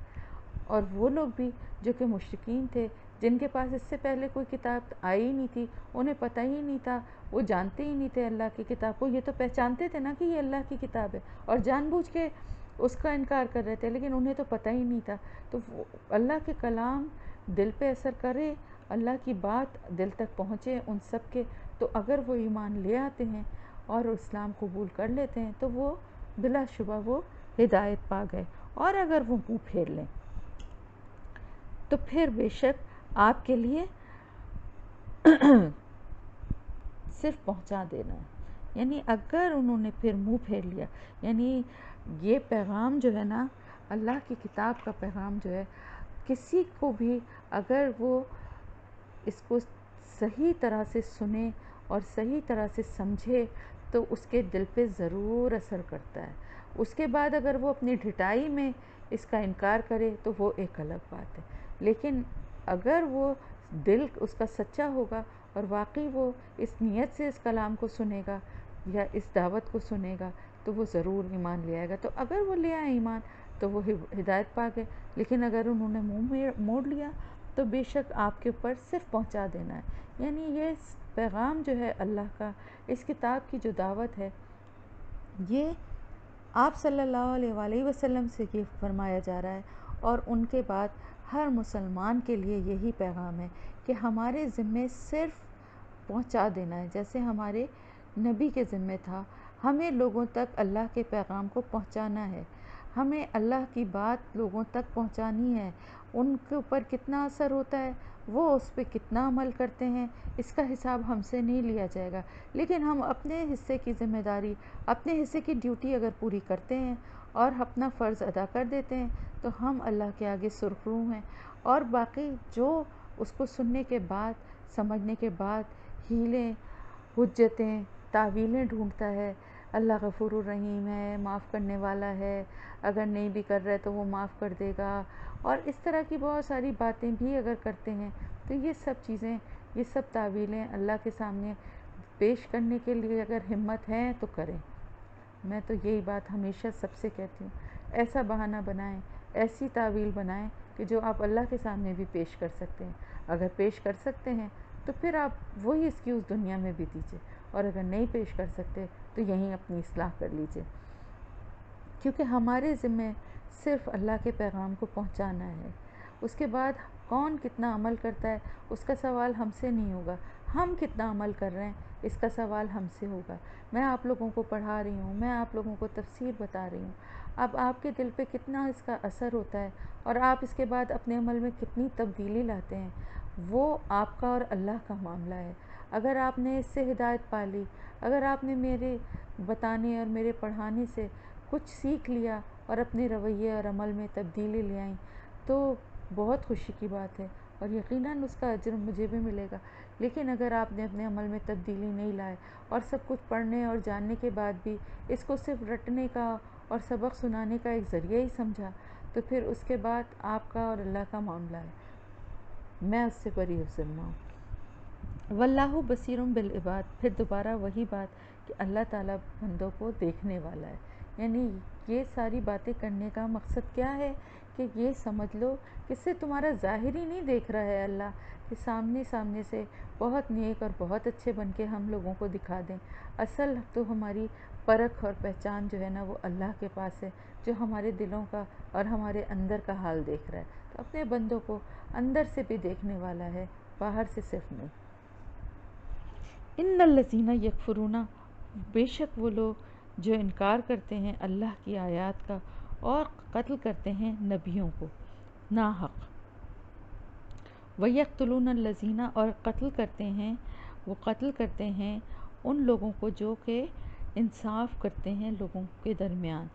اور وہ لوگ بھی جو کہ مشرکین تھے، جن کے پاس اس سے پہلے کوئی کتاب آئی ہی نہیں تھی، انہیں پتہ ہی نہیں تھا، وہ جانتے ہی نہیں تھے اللہ کی کتاب کو، یہ تو پہچانتے تھے نا کہ یہ اللہ کی کتاب ہے، اور جان بوجھ کے اس کا انکار کر رہے تھے، لیکن انہیں تو پتہ ہی نہیں تھا۔ تو اللہ کے کلام دل پہ اثر کرے، اللہ کی بات دل تک پہنچے ان سب کے، تو اگر وہ ایمان لے آتے ہیں اور اسلام قبول کر لیتے ہیں تو وہ بلا شبہ وہ ہدایت پا گئے۔ اور اگر وہ منہ پھیر لیں تو پھر بے شک آپ کے لیے صرف پہنچا دینا ہے۔ یعنی اگر انہوں نے پھر منہ پھیر لیا، یعنی یہ پیغام جو ہے نا، اللہ کی کتاب کا پیغام جو ہے، کسی کو بھی اگر وہ اس کو صحیح طرح سے سنے اور صحیح طرح سے سمجھے تو اس کے دل پہ ضرور اثر کرتا ہے۔ اس کے بعد اگر وہ اپنی ڈھٹائی میں اس کا انکار کرے تو وہ ایک الگ بات ہے، لیکن اگر وہ دل اس کا سچا ہوگا اور واقعی وہ اس نیت سے اس کلام کو سنے گا یا اس دعوت کو سنے گا تو وہ ضرور ایمان لے آئے گا۔ تو اگر وہ لے آئے ایمان تو وہ ہدایت پا گئے، لیکن اگر انہوں نے منہ موڑ لیا تو بے شک آپ کے اوپر صرف پہنچا دینا ہے۔ یعنی یہ پیغام جو ہے اللہ کا، اس کتاب کی جو دعوت ہے، یہ آپ صلی اللہ علیہ وآلہ وسلم سے یہ فرمایا جا رہا ہے، اور ان کے بعد ہر مسلمان کے لیے یہی پیغام ہے کہ ہمارے ذمے صرف پہنچا دینا ہے، جیسے ہمارے نبی کے ذمے تھا، ہمیں لوگوں تک اللہ کے پیغام کو پہنچانا ہے، ہمیں اللہ کی بات لوگوں تک پہنچانی ہے۔ ان کے اوپر کتنا اثر ہوتا ہے، وہ اس پہ کتنا عمل کرتے ہیں، اس کا حساب ہم سے نہیں لیا جائے گا، لیکن ہم اپنے حصے کی ذمہ داری، اپنے حصے کی ڈیوٹی اگر پوری کرتے ہیں اور اپنا فرض ادا کر دیتے ہیں تو ہم اللہ کے آگے سرخرو ہیں۔ اور باقی جو اس کو سننے کے بعد، سمجھنے کے بعد ہیلیں، حجتیں، تعویلیں ڈھونڈتا ہے، اللہ غفور الرحیم ہے، معاف کرنے والا ہے، اگر نہیں بھی کر رہے تو وہ معاف کر دے گا، اور اس طرح کی بہت ساری باتیں بھی اگر کرتے ہیں تو یہ سب چیزیں، یہ سب تعویلیں اللہ کے سامنے پیش کرنے کے لیے اگر ہمت ہے تو کریں۔ میں تو یہی بات ہمیشہ سب سے کہتی ہوں، ایسا بہانہ بنائیں، ایسی تعویل بنائیں کہ جو آپ اللہ کے سامنے بھی پیش کر سکتے ہیں۔ اگر پیش کر سکتے ہیں تو پھر آپ وہی ایکسکیوز دنیا میں بھی دیجیے، اور اگر نہیں پیش کر سکتے تو یہیں اپنی اصلاح کر لیجیے، کیونکہ ہمارے ذمے صرف اللہ کے پیغام کو پہنچانا ہے۔ اس کے بعد کون کتنا عمل کرتا ہے اس کا سوال ہم سے نہیں ہوگا، ہم کتنا عمل کر رہے ہیں اس کا سوال ہم سے ہوگا۔ میں آپ لوگوں کو پڑھا رہی ہوں، میں آپ لوگوں کو تفسیر بتا رہی ہوں، اب آپ کے دل پہ کتنا اس کا اثر ہوتا ہے اور آپ اس کے بعد اپنے عمل میں کتنی تبدیلی لاتے ہیں، وہ آپ کا اور اللہ کا معاملہ ہے۔ اگر آپ نے اس سے ہدایت پا لی، اگر آپ نے میرے بتانے اور میرے پڑھانے سے کچھ سیکھ لیا اور اپنے رویے اور عمل میں تبدیلی لے آئیں تو بہت خوشی کی بات ہے، اور یقیناً اس کا اجر مجھے بھی ملے گا۔ لیکن اگر آپ نے اپنے عمل میں تبدیلی نہیں لائے اور سب کچھ پڑھنے اور جاننے کے بعد بھی اس کو صرف رٹنے کا اور سبق سنانے کا ایک ذریعہ ہی سمجھا تو پھر اس کے بعد آپ کا اور اللہ کا معاملہ ہے، میں اس سے بری ذمہ ہوں۔ واللہ بصیر بالعباد، پھر دوبارہ وہی بات کہ اللہ تعالیٰ بندوں کو دیکھنے والا ہے، یعنی یہ ساری باتیں کرنے کا مقصد کیا ہے کہ یہ سمجھ لو کہ صرف تمہارا ظاہر ہی نہیں دیکھ رہا ہے اللہ، کہ سامنے سے بہت نیک اور بہت اچھے بن کے ہم لوگوں کو دکھا دیں، اصل تو ہماری پرکھ اور پہچان جو ہے نا وہ اللہ کے پاس ہے، جو ہمارے دلوں کا اور ہمارے اندر کا حال دیکھ رہا ہے۔ تو اپنے بندوں کو اندر سے بھی دیکھنے والا ہے، باہر سے صرف نہیں۔ ان الذین یکفرون، بے شک وہ لوگ جو انکار کرتے ہیں اللہ کی آیات کا اور قتل کرتے ہیں نبیوں کو ناحق، وَيَقْتُلُونَ الَّذِينَ، اور وہ قتل کرتے ہیں ان لوگوں کو جو کہ انصاف کرتے ہیں لوگوں کے درمیان۔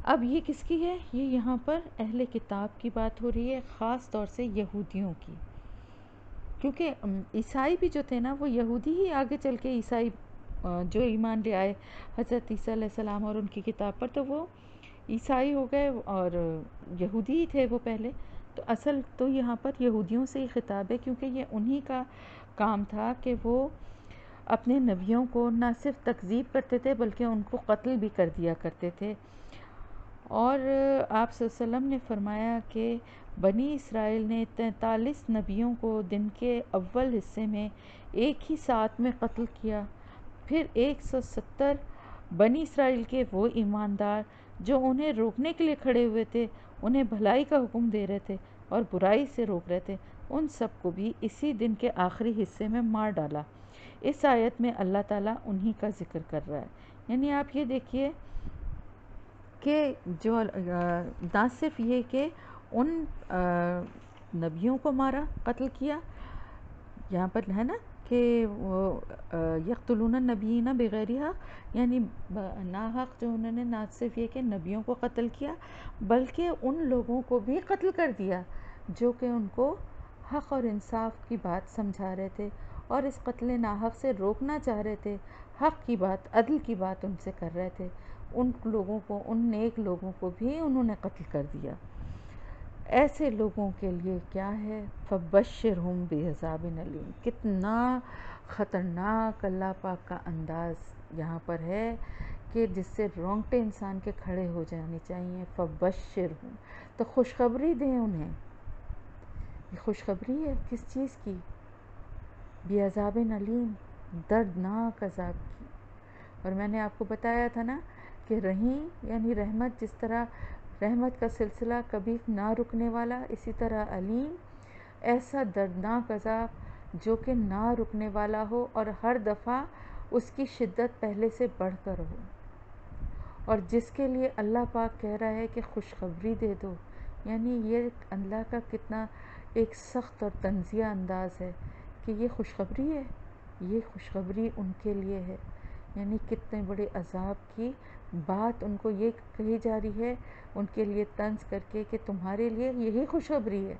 اب یہ کس کی ہے؟ یہ یہاں پر اہل کتاب کی بات ہو رہی ہے، خاص طور سے یہودیوں کی، کیونکہ عیسائی بھی جو تھے نا وہ یہودی ہی آگے چل کے عیسائی جو ایمان لے آئے حضرت عیسیٰ علیہ السلام اور ان کی کتاب پر، تو وہ عیسائی ہو گئے اور یہودی ہی تھے وہ پہلے۔ تو اصل تو یہاں پر یہودیوں سے ہی خطاب ہے، کیونکہ یہ انہی کا کام تھا کہ وہ اپنے نبیوں کو نہ صرف تکذیب کرتے تھے بلکہ ان کو قتل بھی کر دیا کرتے تھے۔ اور آپ صلی اللہ علیہ وسلم نے فرمایا کہ بنی اسرائیل نے 43 نبیوں کو دن کے اول حصے میں ایک ہی ساتھ میں قتل کیا، پھر 170 بنی اسرائیل کے وہ ایماندار جو انہیں روکنے کے لیے کھڑے ہوئے تھے، انہیں بھلائی کا حکم دے رہے تھے اور برائی سے روک رہے تھے، ان سب کو بھی اسی دن کے آخری حصے میں مار ڈالا۔ اس آیت میں اللہ تعالیٰ انہی کا ذکر کر رہا ہے، یعنی آپ یہ دیکھیے کہ جو نہ صرف یہ کہ ان نبیوں کو مارا، قتل کیا، یہاں پر ہے نا کہ یقتلون النبیین بغیر حق، یعنی ناحق جو انہوں نے نہ صرف یہ کہ نبیوں کو قتل کیا بلکہ ان لوگوں کو بھی قتل کر دیا جو کہ ان کو حق اور انصاف کی بات سمجھا رہے تھے اور اس قتل ناحق سے روکنا چاہ رہے تھے، حق کی بات، عدل کی بات ان سے کر رہے تھے، ان لوگوں کو، ان نیک لوگوں کو بھی انہوں نے قتل کر دیا۔ ایسے لوگوں کے لیے کیا ہے؟ فَبَشِّرْهُم بِعَذَابٍ أَلِيمٍ، کتنا خطرناک اللہ پاک کا انداز یہاں پر ہے کہ جس سے رونگٹے انسان کے کھڑے ہو جانے چاہیے۔ فَبَشِّرْهُم، تو خوشخبری دیں انہیں۔ یہ خوشخبری ہے کس چیز کی؟ بِعَذَابٍ أَلِيمٍ، دردناک عذاب کی۔ اور میں نے آپ کو بتایا تھا نا کہ رحیم یعنی رحمت، جس طرح رحمت کا سلسلہ کبھی نہ رکنے والا، اسی طرح علیم ایسا دردناک عذاب جو کہ نہ رکنے والا ہو اور ہر دفعہ اس کی شدت پہلے سے بڑھ کر ہو، اور جس کے لیے اللہ پاک کہہ رہا ہے کہ خوشخبری دے دو. یعنی یہ اللہ کا کتنا ایک سخت اور تنزیہ انداز ہے کہ یہ خوشخبری ہے، یہ خوشخبری ان کے لیے ہے. یعنی کتنے بڑے عذاب کی بات ان کو یہ کہی جا رہی ہے ان کے لیے طنز کر کے کہ تمہارے لیے یہی خوشخبری ہے،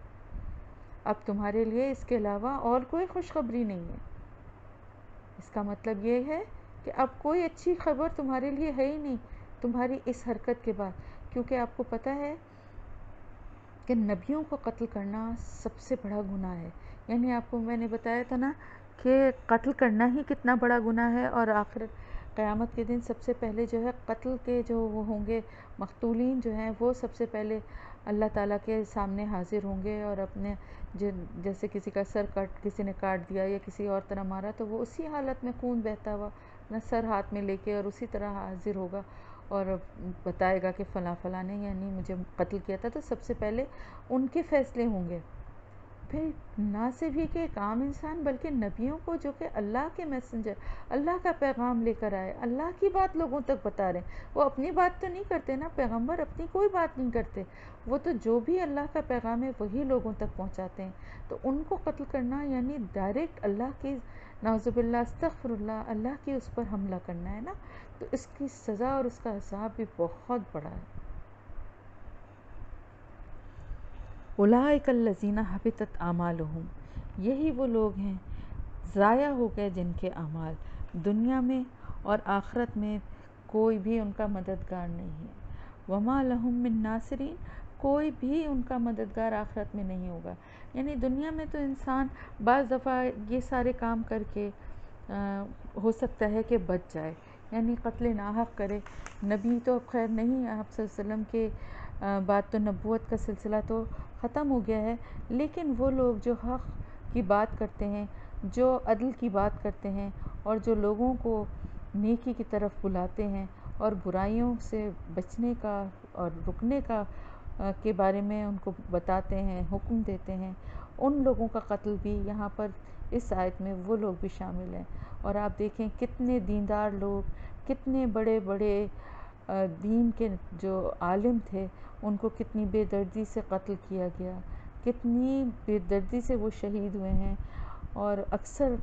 اب تمہارے لیے اس کے علاوہ اور کوئی خوشخبری نہیں ہے. اس کا مطلب یہ ہے کہ اب کوئی اچھی خبر تمہارے لیے ہے ہی نہیں تمہاری اس حرکت کے بعد. کیونکہ آپ کو پتہ ہے کہ نبیوں کو قتل کرنا سب سے بڑا گناہ ہے. یعنی آپ کو میں نے بتایا تھا نا کہ قتل کرنا ہی کتنا بڑا گناہ ہے، اور آخر قیامت کے دن سب سے پہلے جو ہے قتل کے جو وہ ہوں گے مقتولین جو ہیں وہ سب سے پہلے اللہ تعالیٰ کے سامنے حاضر ہوں گے، اور اپنے جیسے کسی کا سر کسی نے کاٹ دیا یا کسی اور طرح مارا تو وہ اسی حالت میں خون بہتا ہوا اپنا سر ہاتھ میں لے کے اور اسی طرح حاضر ہوگا اور بتائے گا کہ فلاں فلاں نے یعنی مجھے قتل کیا تھا. تو سب سے پہلے ان کے فیصلے ہوں گے. پھر نہ صرف ہی کہ ایک عام انسان بلکہ نبیوں کو جو کہ اللہ کے میسنجر، اللہ کا پیغام لے کر آئے، اللہ کی بات لوگوں تک بتا رہے ہیں. وہ اپنی بات تو نہیں کرتے نا، پیغمبر اپنی کوئی بات نہیں کرتے، وہ تو جو بھی اللہ کا پیغام ہے وہی لوگوں تک پہنچاتے ہیں. تو ان کو قتل کرنا یعنی ڈائریکٹ اللہ کی نعوذ باللہ استغفر اللہ اللہ کی اس پر حملہ کرنا ہے نا. تو اس کی سزا اور اس کا عذاب بھی بہت بڑا ہے. اولئک الذین حبطت اعمالہم، یہی وہ لوگ ہیں ضائع ہو گئے جن کے اعمال دنیا میں اور آخرت میں کوئی بھی ان کا مددگار نہیں ہے. وما لہم من ناصرین، کوئی بھی ان کا مددگار آخرت میں نہیں ہوگا. یعنی دنیا میں تو انسان بعض دفعہ یہ سارے کام کر کے ہو سکتا ہے کہ بچ جائے، یعنی قتل ناحق کرے. نبی تو خیر نہیں، آپ صلی اللہ علیہ وسلم کے بعد تو نبوت کا سلسلہ تو ختم ہو گیا ہے، لیکن وہ لوگ جو حق کی بات کرتے ہیں، جو عدل کی بات کرتے ہیں اور جو لوگوں کو نیکی کی طرف بلاتے ہیں اور برائیوں سے بچنے کا اور رکنے کا کے بارے میں ان کو بتاتے ہیں، حکم دیتے ہیں، ان لوگوں کا قتل بھی یہاں پر اس آیت میں وہ لوگ بھی شامل ہیں. اور آپ دیکھیں کتنے دیندار لوگ، کتنے بڑے بڑے دین کے جو عالم تھے ان کو کتنی بے دردی سے قتل کیا گیا، کتنی بے دردی سے وہ شہید ہوئے ہیں. اور اکثر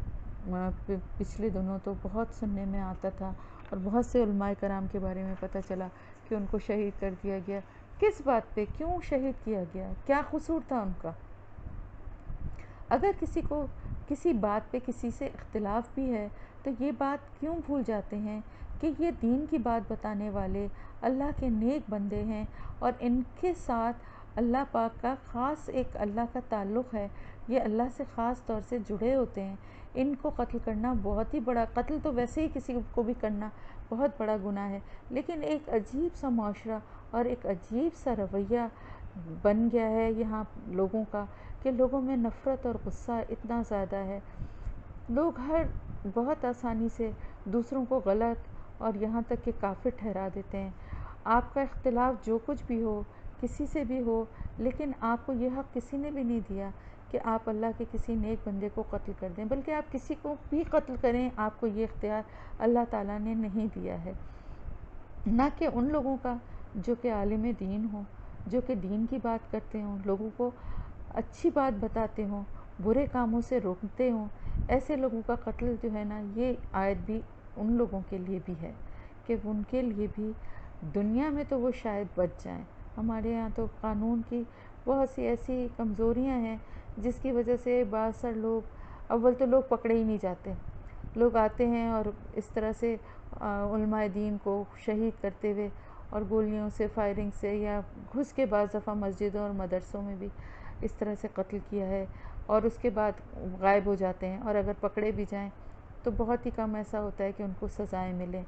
پچھلے دنوں تو بہت سننے میں آتا تھا اور بہت سے علماء کرام کے بارے میں پتہ چلا کہ ان کو شہید کر دیا گیا. کس بات پہ، کیوں شہید کیا گیا، کیا قصور تھا ان کا؟ اگر کسی کو کسی بات پہ کسی سے اختلاف بھی ہے تو یہ بات کیوں بھول جاتے ہیں کہ یہ دین کی بات بتانے والے اللہ کے نیک بندے ہیں اور ان کے ساتھ اللہ پاک کا خاص ایک اللہ کا تعلق ہے، یہ اللہ سے خاص طور سے جڑے ہوتے ہیں. ان کو قتل کرنا بہت ہی بڑا، قتل تو ویسے ہی کسی کو بھی کرنا بہت بڑا گناہ ہے، لیکن ایک عجیب سا معاشرہ اور ایک عجیب سا رویہ بن گیا ہے یہاں لوگوں کا کہ لوگوں میں نفرت اور غصہ اتنا زیادہ ہے. لوگ بہت آسانی سے دوسروں کو غلط اور یہاں تک کہ کافر ٹھہرا دیتے ہیں. آپ کا اختلاف جو کچھ بھی ہو، کسی سے بھی ہو، لیکن آپ کو یہ حق کسی نے بھی نہیں دیا کہ آپ اللہ کے کسی نیک بندے کو قتل کر دیں، بلکہ آپ کسی کو بھی قتل کریں، آپ کو یہ اختیار اللہ تعالیٰ نے نہیں دیا ہے. نہ کہ ان لوگوں کا جو کہ عالم دین ہوں، جو کہ دین کی بات کرتے ہوں، لوگوں کو اچھی بات بتاتے ہوں، برے کاموں سے روکتے ہوں، ایسے لوگوں کا قتل جو ہے نا، یہ آیت بھی ان لوگوں کے لیے بھی ہے کہ ان کے لیے بھی دنیا میں تو وہ شاید بچ جائیں. ہمارے یہاں تو قانون کی بہت سی ایسی کمزوریاں ہیں جس کی وجہ سے بعض سر لوگ، اول تو لوگ پکڑے ہی نہیں جاتے، لوگ آتے ہیں اور اس طرح سے علماء دین کو شہید کرتے ہوئے اور گولیوں سے، فائرنگ سے، یا گھس کے بعض دفعہ مسجدوں اور مدرسوں میں بھی اس طرح سے قتل کیا ہے اور اس کے بعد غائب ہو جاتے ہیں. اور اگر پکڑے بھی جائیں تو بہت ہی کم ایسا ہوتا ہے کہ ان کو سزائیں ملیں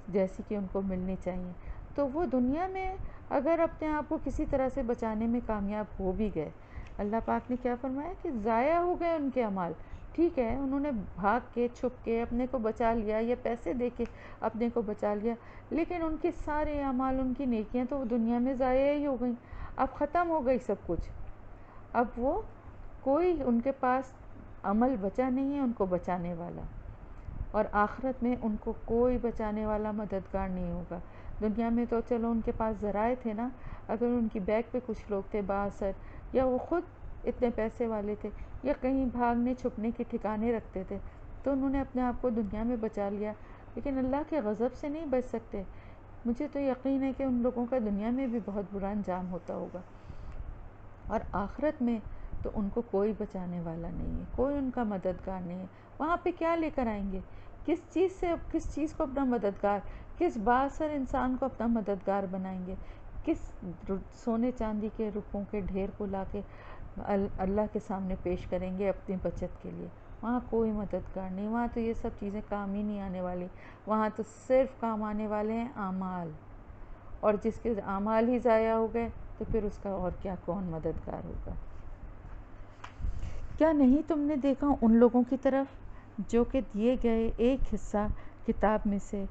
جیسی کہ ان کو ملنی چاہیے. تو وہ دنیا میں اگر اپنے آپ کو کسی طرح سے بچانے میں کامیاب ہو بھی گئے، اللہ پاک نے کیا فرمایا کہ ضائع ہو گئے ان کے اعمال. ٹھیک ہے انہوں نے بھاگ کے چھپ کے اپنے کو بچا لیا یا پیسے دے کے اپنے کو بچا لیا، لیکن ان کے سارے اعمال، ان کی نیکیاں تو دنیا میں ضائع ہی ہو گئیں، اب ختم ہو گئی سب کچھ، اب وہ کوئی ان کے پاس عمل بچا نہیں ہے ان کو بچانے والا، اور آخرت میں ان کو کوئی بچانے والا مددگار نہیں ہوگا۔ دنیا میں تو چلو ان کے پاس ذرائع تھے نا، اگر ان کی بیک پہ کچھ لوگ تھے بااثر، یا وہ خود اتنے پیسے والے تھے، یا کہیں بھاگنے چھپنے کے ٹھکانے رکھتے تھے، تو انہوں نے اپنے آپ کو دنیا میں بچا لیا، لیکن اللہ کے غضب سے نہیں بچ سکتے۔ مجھے تو یقین ہے کہ ان لوگوں کا دنیا میں بھی بہت برا انجام ہوتا ہوگا، اور آخرت میں تو ان کو کوئی بچانے والا نہیں ہے، کوئی ان کا مددگار نہیں ہے۔ وہاں پہ کیا لے کر آئیں گے؟ کس چیز کو اپنا مددگار، کس بااثر انسان کو اپنا مددگار بنائیں گے؟ کس سونے چاندی کے روپوں کے ڈھیر کو لا کے اللہ کے سامنے پیش کریں گے اپنی بچت کے لیے؟ وہاں کوئی مددگار نہیں، وہاں تو یہ سب چیزیں کام ہی نہیں آنے والی، وہاں تو صرف کام آنے والے ہیں اعمال، اور جس کے اعمال ہی ضائع ہو گئے تو پھر اس کا اور کیا کون مددگار ہوگا؟ کیا نہیں تم نے دیکھا ان لوگوں کی طرف جو کہ دیے گئے ایک حصہ کتاب میں سے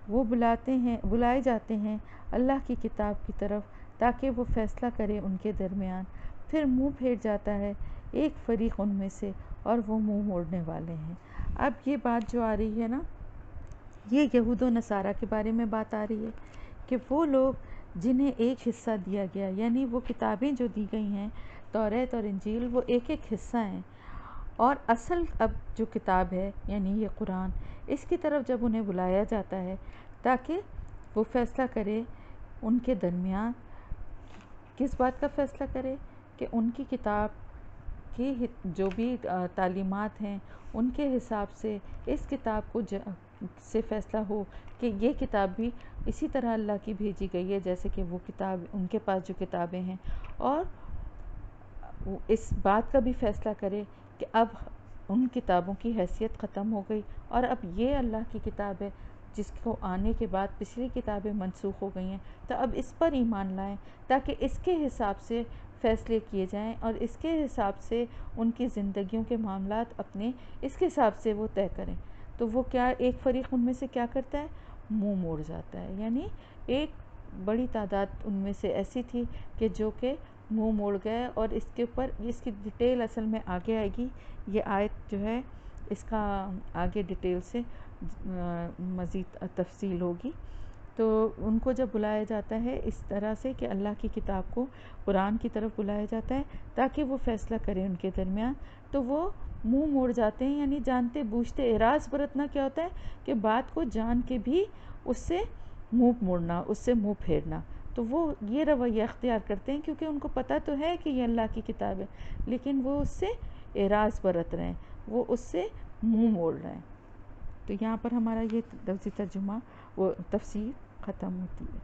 وہ بلائے جاتے ہیں اللہ کی کتاب کی طرف تاکہ وہ فیصلہ کرے ان کے درمیان، پھر منہ پھیر جاتا ہے ایک فریق ان میں سے اور وہ منہ موڑنے والے ہیں۔ اب یہ بات جو آ رہی ہے نا، یہ یہود و نصارہ کے بارے میں بات آ رہی ہے کہ وہ لوگ جنہیں ایک حصہ دیا گیا، یعنی وہ کتابیں جو دی گئی ہیں توریت اور انجیل، وہ ایک ایک حصہ ہیں، اور اصل اب جو کتاب ہے یعنی یہ قرآن، اس کی طرف جب انہیں بلایا جاتا ہے تاکہ وہ فیصلہ کرے ان کے درمیان، کس بات کا فیصلہ کرے؟ کہ ان کی کتاب کی جو بھی تعلیمات ہیں ان کے حساب سے اس کتاب کو سے فیصلہ ہو کہ یہ کتاب بھی اسی طرح اللہ کی بھیجی گئی ہے جیسے کہ وہ کتاب ان کے پاس جو کتابیں ہیں، اور اس بات کا بھی فیصلہ کرے کہ اب ان کتابوں کی حیثیت ختم ہو گئی اور اب یہ اللہ کی کتاب ہے جس کو آنے کے بعد پچھلی کتابیں منسوخ ہو گئی ہیں، تو اب اس پر ایمان لائیں تاکہ اس کے حساب سے فیصلے کیے جائیں اور اس کے حساب سے ان کی زندگیوں کے معاملات اپنے اس کے حساب سے وہ طے کریں۔ تو وہ کیا ایک فریق ان میں سے کیا کرتا ہے؟ منہ موڑ جاتا ہے، یعنی ایک بڑی تعداد ان میں سے ایسی تھی کہ جو کہ منہ موڑ گئے، اور اس کے اوپر اس کی ڈیٹیل اصل میں آگے آئے گی، یہ آیت جو ہے اس کا آگے ڈیٹیل سے مزید تفصیل ہوگی۔ تو ان کو جب بلایا جاتا ہے اس طرح سے کہ اللہ کی کتاب کو قرآن کی طرف بلایا جاتا ہے تاکہ وہ فیصلہ کریں ان کے درمیان، تو وہ منہ موڑ جاتے ہیں، یعنی جانتے بوجھتے اعراض برتنا کیا ہوتا ہے کہ بات کو جان کے بھی اس سے منہ موڑنا، اس سے منہ پھیرنا، تو وہ یہ رویہ اختیار کرتے ہیں کیونکہ ان کو پتہ تو ہے کہ یہ اللہ کی کتاب ہے، لیکن وہ اس سے اعراض برت رہے ہیں، وہ اس سے منہ موڑ رہے ہیں۔ تو یہاں پر ہمارا یہ لفظی ترجمہ وہ تفسیر ختم ہوتی ہے۔